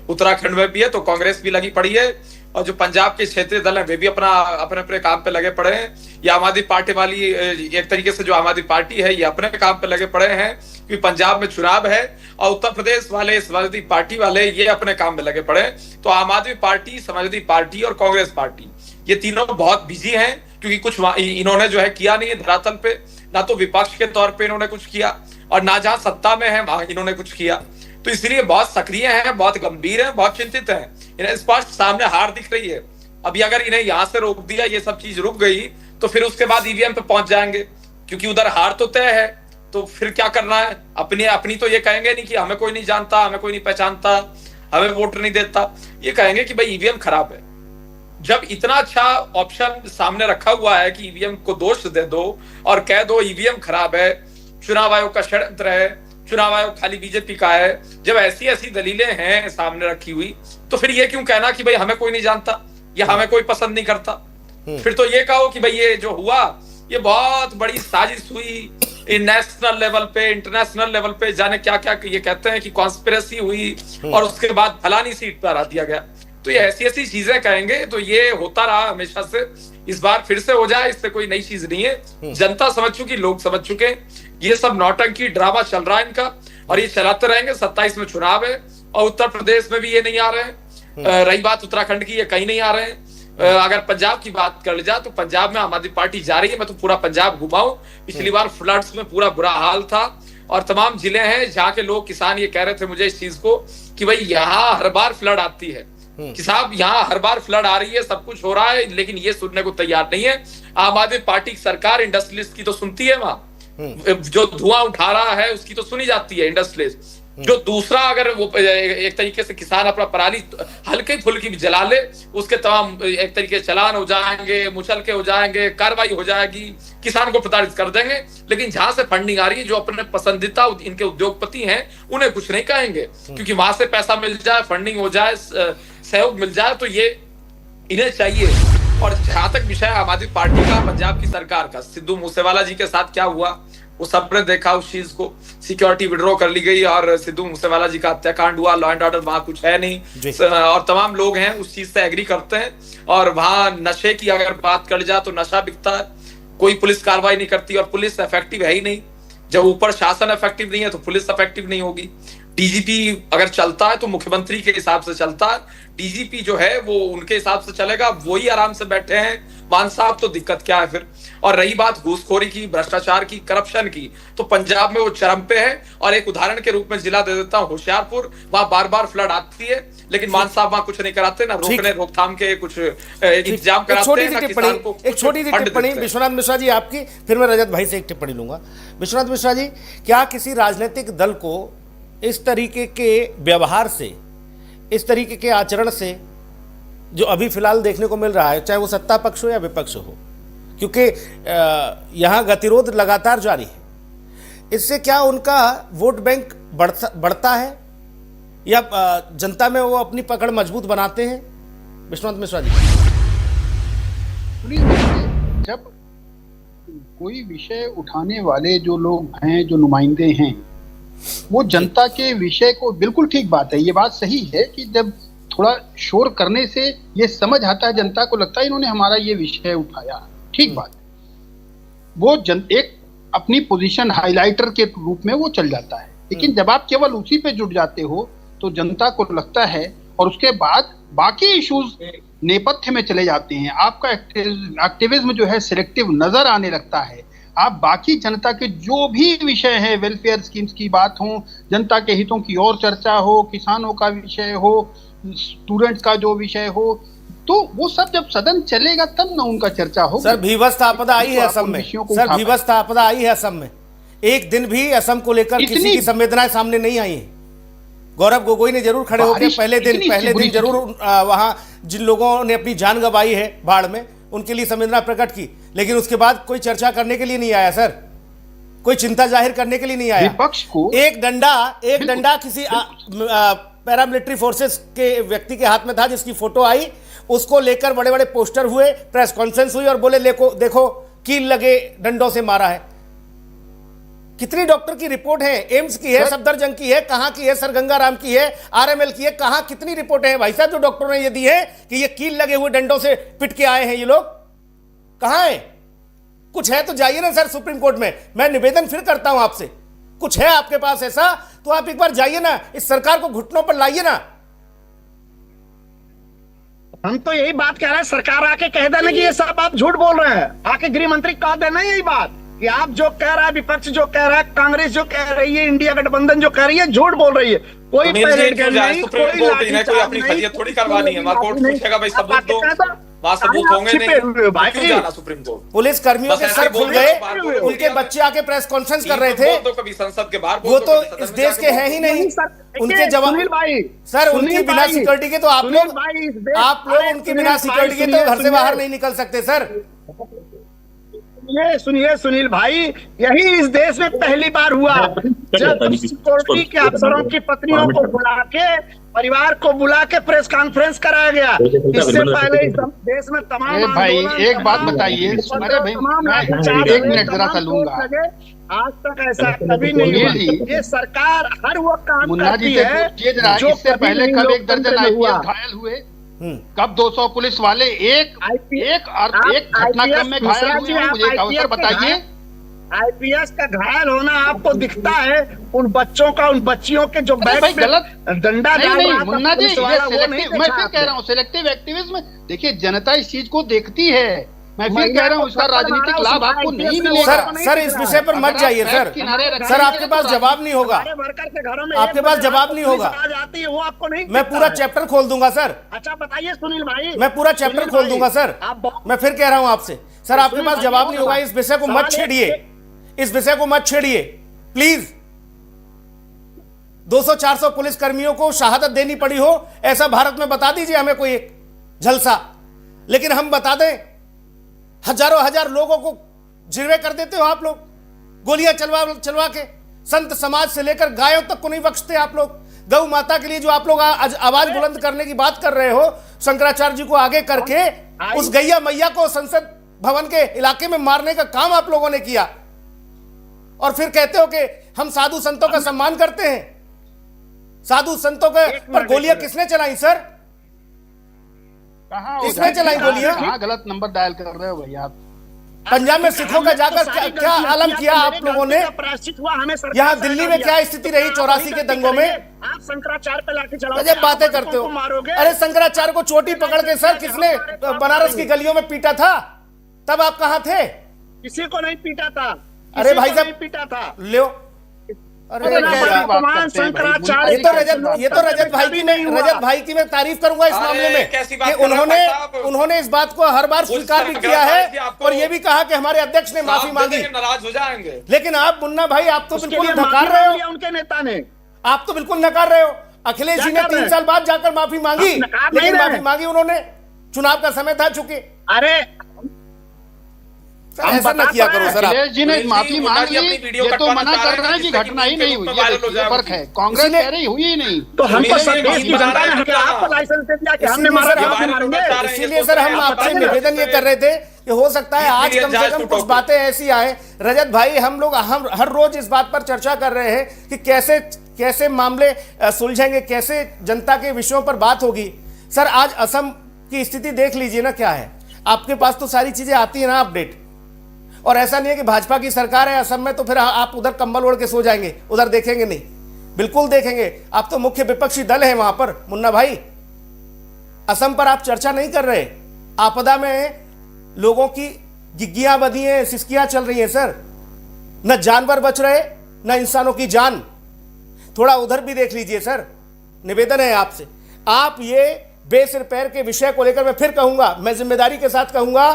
S7: उत्तराखंड में भी है, तो कांग्रेस भी लगी पड़ी है, और जो पंजाब के क्षेत्रीय दल है वे भी अपने काम पे लगे पड़े हैं। ये आम आदमी पार्टी वाली, एक तरीके से जो आम आदमी पार्टी है, ये अपने काम पे लगे पड़े हैं क्योंकि पंजाब में चुनाव है, और उत्तर प्रदेश वाले समाजवादी पार्टी वाले ये अपने काम में लगे पड़े हैं। तो आम आदमी पार्टी, समाजवादी पार्टी और कांग्रेस पार्टी, ये तीनों बहुत बिजी हैं, क्योंकि कुछ इन्होंने जो है किया नहीं है धरातल पे, ना तो विपक्ष के तौर पे इन्होंने कुछ किया, और ना जहां सत्ता में है वहां इन्होंने कुछ किया। तो इसलिए बहुत सक्रिय हैं, बहुत गंभीर हैं, बहुत चिंतित हैं। इन्हें स्पष्ट सामने हार दिख रही है। अभी अगर इन्हें यहां से रोक दिया, ये सब चीज रुक गई, तो फिर उसके बाद ईवीएम पे पहुंच जाएंगे, क्योंकि उधर हार तो तय है। तो फिर क्या करना है? अपनी तो ये कहेंगे नहीं कि हमें कोई नहीं जानता, हमें कोई नहीं पहचानता, हमें वोट नहीं देता। ये कहेंगे कि भाई ईवीएम खराब है। जब इतना अच्छा ऑप्शन सामने रखा हुआ है कि ईवीएम को दोष दे दो और कह दो ईवीएम खराब है, चुनाव आयोग का षड्यंत्र है, चुनाव आयोग खाली बीजेपी का है, जब ऐसी ऐसी दलीलें हैं सामने रखी हुई, तो फिर ये क्यों कहना कि भाई हमें कोई नहीं जानता या हमें कोई पसंद नहीं करता? फिर तो ये कहो कि भाई ये जो हुआ ये बहुत बड़ी साजिश हुई, नेशनल लेवल पे, इंटरनेशनल लेवल पे, जाने क्या क्या ये कहते हैं कि कॉन्स्पिरेसी हुई और उसके बाद फलानी सीट पर हरा दिया गया। तो ये ऐसी ऐसी चीजें कहेंगे तो ये होता रहा हमेशा से, इस बार फिर से हो जाए, इससे कोई नई चीज नहीं है। जनता समझ चुकी, लोग समझ चुके, ये सब नौटंकी ड्रामा चल रहा है इनका और ये चलाते रहेंगे। 27 में चुनाव है और उत्तर प्रदेश में भी ये नहीं आ रहे हैं। रही बात उत्तराखंड की, ये कहीं नहीं आ रहे हैं। अगर पंजाब की बात कर जाए तो पंजाब में आम आदमी पार्टी जा रही है। मैं तो पूरा पंजाब घुमाऊं, पिछली बार फ्लड्स में पूरा बुरा हाल था और तमाम जिले हैं जहां के लोग, किसान ये कह रहे थे मुझे इस चीज को कि भाई यहाँ हर बार फ्लड आती है कि साहब यहाँ हर बार फ्लड आ रही है, सब कुछ हो रहा है, लेकिन ये सुनने को तैयार नहीं है। आम आदमी पार्टी की सरकार इंडस्ट्रियलिस्ट की तो सुनती है, वहां जो धुआं उठा रहा है उसकी तो सुनी जाती है इंडस्ट्रियलिस्ट। जो दूसरा अगर वो एक तरीके से किसान अपना पराली हल्के फुल्की भी जला ले, उसके तमाम एक तरीके से चालान हो जाएंगे, मुचलके हो जाएंगे, कार्रवाई हो जाएगी, किसान को प्रताड़ित कर देंगे। लेकिन जहां से फंडिंग आ रही है, जो अपने पसंदीदा इनके उद्योगपति हैं उन्हें कुछ नहीं कहेंगे, क्योंकि वहां से पैसा मिल जाए, फंडिंग हो जाए, सहयोग मिल जाए, तो ये इन्हें चाहिए। और जहां तक विषय आम आदमी पार्टी का, पंजाब की सरकार का, सिद्धू मूसेवाला जी के साथ क्या हुआ वो सबने देखा। उस चीज को सिक्योरिटी विड्रॉ कर ली गई और सिद्धू मूसेवाला जी का हत्याकांड हुआ। लॉ एंड ऑर्डर वहां कुछ है नहीं और तमाम लोग हैं उस चीज से एग्री करते हैं। और वहां नशे की अगर बात कर जाए तो नशा बिकता है, कोई पुलिस कार्रवाई नहीं करती और पुलिस इफेक्टिव है ही नहीं। जब ऊपर शासन इफेक्टिव नहीं है तो पुलिस इफेक्टिव नहीं होगी। डीजीपी अगर चलता है तो मुख्यमंत्री के हिसाब से चलता है, डीजीपी जो है वो उनके हिसाब से चलेगा, वही आराम से बैठे हैं मान साहब, तो दिक्कत क्या है फिर। और रही बात घूसखोरी की, भ्रष्टाचार की, करप्शन की, तो पंजाब में वो चरम पे है। और एक उदाहरण के रूप में जिला दे देता हूं होशियारपुर, वहां बार बार फ्लड आती है लेकिन मान साहब वहां कुछ नहीं कराते, ना रोकने रोकथाम के कुछ इंतजाम कराते हैं, ना किसान को।
S1: एक छोटी सी टिप्पणी विश्वनाथ मिश्रा जी आपकी, फिर मैं रजत भाई से एक टिप्पणी लूंगा। विश्वनाथ मिश्रा जी, क्या किसी राजनीतिक दल को इस तरीके के व्यवहार से, इस तरीके के आचरण से जो अभी फिलहाल देखने को मिल रहा है, चाहे वो सत्ता पक्ष हो या विपक्ष हो, क्योंकि यहां गतिरोध लगातार जारी है, इससे क्या उनका वोट बैंक बढ़ता है या जनता में वो अपनी पकड़ मजबूत बनाते हैं? विश्वनाथ मिश्रा जी,
S4: जब कोई विषय उठाने वाले जो लोग हैं, जो नुमाइंदे हैं, वो जनता के विषय को, बिल्कुल ठीक बात है, ये बात सही है कि जब थोड़ा शोर करने से ये समझ आता है, जनता को लगता है इन्होंने हमारा ये विषय उठाया, ठीक बात। वो एक अपनी पोजीशन हाइलाइटर के रूप में वो चल जाता है। लेकिन जब आप केवल उसी पे जुट जाते हो तो जनता को लगता है, और उसके बाद बाकी इश्यूज नेपथ्य में चले जाते हैं, आपका एक्टिविज्म जो है सिलेक्टिव नजर आने लगता है। आप बाकी जनता के जो भी विषय है, वेलफेयर स्कीम्स की बात हो, जनता के हितों की और चर्चा हो, किसानों का विषय हो, स्टूडेंट का जो विषय हो, तो वो सब जब सदन चलेगा तब ना उनका चर्चा हो।
S1: सर भीवस्त आपदा आई है असम में, सर भीवस्त आपदा आई है असम में, एक दिन भी असम को लेकर किसी की संवेदनाएं सामने नहीं आई है। गौरव गोगोई ने जरूर खड़े होकर पहले दिन जरूर वहां जिन लोगों ने अपनी जान गंवाई है बाढ़ में, उनके लिए संवेदना प्रकट की, लेकिन उसके बाद कोई चर्चा करने के लिए नहीं आया सर, कोई चिंता जाहिर करने के लिए नहीं आया।
S4: विपक्ष को
S1: एक डंडा किसी पैरामिलिट्री फोर्सेस के व्यक्ति के हाथ में था, जिसकी फोटो आई, उसको लेकर बड़े बड़े पोस्टर हुए, प्रेस कॉन्फ्रेंस हुई और बोले देखो कील लगे डंडों से मारा है। कितनी डॉक्टर की रिपोर्ट है? एम्स की है, सफदरजंग की है, कहां की है, सर गंगाराम की है, आरएमएल की है, कहां कितनी रिपोर्टें हैं भाई साहब जो डॉक्टरों ने ये दी है कि ये कील लगे हुए डंडों से पिट के आए हैं ये लोग? कहां है? कुछ है तो जाइए ना सर सुप्रीम कोर्ट में। मैं निवेदन फिर करता हूं आपसे, कुछ है आपके पास ऐसा तो आप एक बार जाइए ना, इस सरकार को घुटनों पर लाइए ना।
S6: हम तो यही बात कह रहे हैं, सरकार आके कह देना कि ये सब आप झूठ बोल रहे हैं, आके गृह मंत्री कह देना यही बात कि आप जो कह रहा है, विपक्ष जो कह रहा है, कांग्रेस जो कह रही है, इंडिया गठबंधन जो कह रही है, झूठ बोल रही है। कोई परेड नहीं, कोई
S7: अपनी खैरियत थोड़ी करवानी है, कोर्ट पूछेगा भाई सबूत दो, वहां सबूत होंगे नहीं, क्यों जाना सुप्रीम कोर्ट?
S1: पुलिस कर्मियों के सर खुल गए, उनके बच्चे आके प्रेस कॉन्फ्रेंस कर रहे थे,
S7: तो कभी संसद के बाहर
S1: वो तो इस देश के हैं ही नहीं, उनके जवाब सर उनकी बिना सिक्योरिटी के तो आप लोग उनकी बिना सिक्योरिटी के तो घर से बाहर नहीं निकल सकते सर।
S6: सुनिए सुनिए सुनील भाई, यही इस देश में पहली बार हुआ जब सिक्योरिटी के अफसरों की पत्नियों को बुला के, परिवार को बुला के प्रेस कॉन्फ्रेंस कराया गया। इससे पहले इस देश में तमाम
S4: भाई
S6: आंदोलन,
S4: एक बात बताइए, अरे भाई मैं एक मिनट जरा सा लूंगा।
S6: आज तक ऐसा कभी नहीं हुआ। ये सरकार हर वो काम
S4: मुन्ना
S6: करती
S4: जी
S6: है
S4: जो इससे पहले कब एक दर्जन आईपीएस घायल हुए, कब 200 पुलिस वाले एक घटनाक्रम में घायल हुए हैं, मुझे एक अवसर बताइए।
S6: आईपीएस का घायल होना आपको दिखता है उन बच्चों का, उन बच्चियों के जो बैठ
S4: गलत
S6: डंडा
S4: नहीं मुन्ना जी, ये सिलेक्टिव, मैं फिर कह रहा हूँ सिलेक्टिव एक्टिविज्म। देखिए जनता इस चीज को देखती है, मैं फिर कह रहा हूँ इसका राजनीतिक लाभ आपको नहीं मिलेगा।
S1: सर इस विषय पर मत जाइए सर। सर आपके पास जवाब नहीं होगा, आपके पास जवाब नहीं होगा।
S6: वो आपको नहीं,
S1: मैं पूरा चैप्टर खोल दूंगा सर।
S6: अच्छा बताइए सुनील भाई,
S1: मैं पूरा चैप्टर खोल दूंगा सर। मैं फिर कह रहा हूं आपसे, सर आपके पास जवाब नहीं होगा। इस विषय को मत छेड़िए, इस विषय को मत छेड़िए प्लीज। 200-400 पुलिस कर्मियों को शहादत देनी पड़ी हो, ऐसा भारत में बता दीजिए हमें कोई एक झलसा। लेकिन हम बता दें, हजारों हजार लोगों को जिरवे कर देते हो आप लोग, गोलियां चलवा के। संत समाज से लेकर गायों तक को नहीं बख्शते आप लोग। गौ माता के लिए जो आप लोग आज आवाज बुलंद करने की बात कर रहे हो, शंकराचार्य जी को आगे करके उस गैया मैया को संसद भवन के इलाके में मारने का काम आप लोगों ने किया, और फिर कहते हो कि हम साधु संतों का सम्मान करते हैं। साधु संतों के पर गोलियां किसने चलाई सर? किसने चलाई गोलियां?
S4: कहाँ गलत नंबर डायल कर रहे हो भैया आप?
S1: पंजाब में सिखों का जाकर क्या आलम किया आप लोगों ने? यहाँ दिल्ली में क्या स्थिति रही 84 के दंगों में?
S6: आप शंकराचार्य पे लाठी चलाओ,
S1: जब बातें करते हो। अरे शंकराचार्य को चोटी पकड़ के सर किसने बनारस की गलियों में पीटा था? तब आप कहाँ थे?
S6: किसी को नहीं पीटा था।
S1: अरे भाई साहब
S6: पीटा था
S1: लो। अरे शंकराचार्य, ये तो रजत भाई की मैं तारीफ करूंगा इस मामले में कि उन्होंने इस बात को हर बार स्वीकार भी किया है और ये भी कहा कि हमारे अध्यक्ष ने माफी मांगी।
S7: नाराज हो जाएंगे।
S1: लेकिन आप मुन्ना भाई, आप तो बिल्कुल नकार रहे हो,
S6: उनके नेता ने।
S1: आप तो बिल्कुल नकार रहे हो। अखिलेश जी ने 3 साल बाद जाकर माफी मांगी, लेकिन माफी मांगी उन्होंने, चुनाव का समय था चुके।
S6: अरे
S1: ऐसा न किया करो सर।
S4: अखिलेश जी ने माफी मांग ली, ये तो मना कर रहे हैं कि घटना ही नहीं हुई। ये फर्क है, कांग्रेस कह रही हुई ही नहीं।
S6: तो हमको सब देश की जनता ने आपको लाइसेंस दे दिया कि हमने मारा,
S1: इसीलिए सर हम आपसे निवेदन ये कर रहे थे कि हो सकता है आज कम से कम कुछ बातें ऐसी आए। रजत भाई, हम लोग हर रोज इस बात पर चर्चा कर रहे हैं कि कैसे मामले सुलझेंगे, कैसे जनता के विषयों पर बात होगी। सर आज असम की स्थिति देख लीजिए ना क्या है। आपके पास तो सारी चीजें आती है ना अपडेट, और ऐसा नहीं है कि भाजपा की सरकार है असम में तो फिर आप उधर कंबल ओढ़ के सो जाएंगे, उधर देखेंगे नहीं। बिल्कुल देखेंगे। आप तो मुख्य विपक्षी दल है वहां पर मुन्ना भाई। असम पर आप चर्चा नहीं कर रहे। आपदा में लोगों की गिग्गियां बधी हैं, सिसकियां चल रही हैं सर। न जानवर बच रहे, न इंसानों की जान। थोड़ा उधर भी देख लीजिए सर, निवेदन है आपसे। आप ये बेसिर पैर के विषय को लेकर मैं फिर कहूंगा, मैं जिम्मेदारी के साथ कहूंगा,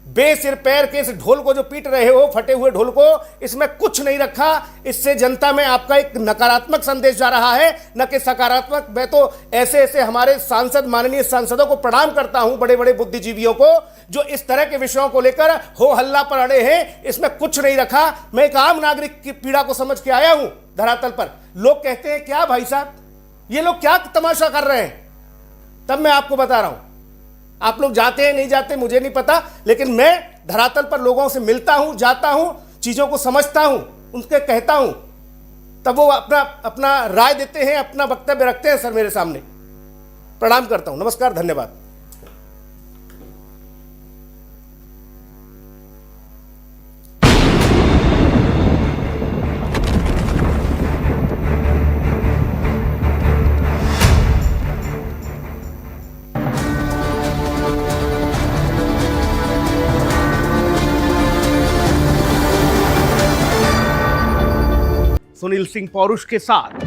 S1: बेसिर पैर के इस ढोल को जो पीट रहे हो, फटे हुए ढोल को, इसमें कुछ नहीं रखा। इससे जनता में आपका एक नकारात्मक संदेश जा रहा है, न कि सकारात्मक। मैं तो ऐसे हमारे सांसद, माननीय सांसदों को प्रणाम करता हूं, बड़े बड़े बुद्धिजीवियों को, जो इस तरह के विषयों को लेकर हो हल्ला पर अड़े हैं। इसमें कुछ नहीं रखा। मैं एक आम नागरिक की पीड़ा को समझ के आया हूं धरातल पर। लोग कहते हैं क्या भाई साहब, ये लोग क्या तमाशा कर रहे हैं? तब मैं आपको बता रहा हूं, आप लोग जाते हैं नहीं जाते मुझे नहीं पता, लेकिन मैं धरातल पर लोगों से मिलता हूं, जाता हूं, चीजों को समझता हूं, उनके कहता हूं, तब वो अपना राय देते हैं, अपना वक्तव्य रखते हैं सर मेरे सामने। प्रणाम करता हूं, नमस्कार, धन्यवाद। सुनील सिंह पौरुष के साथ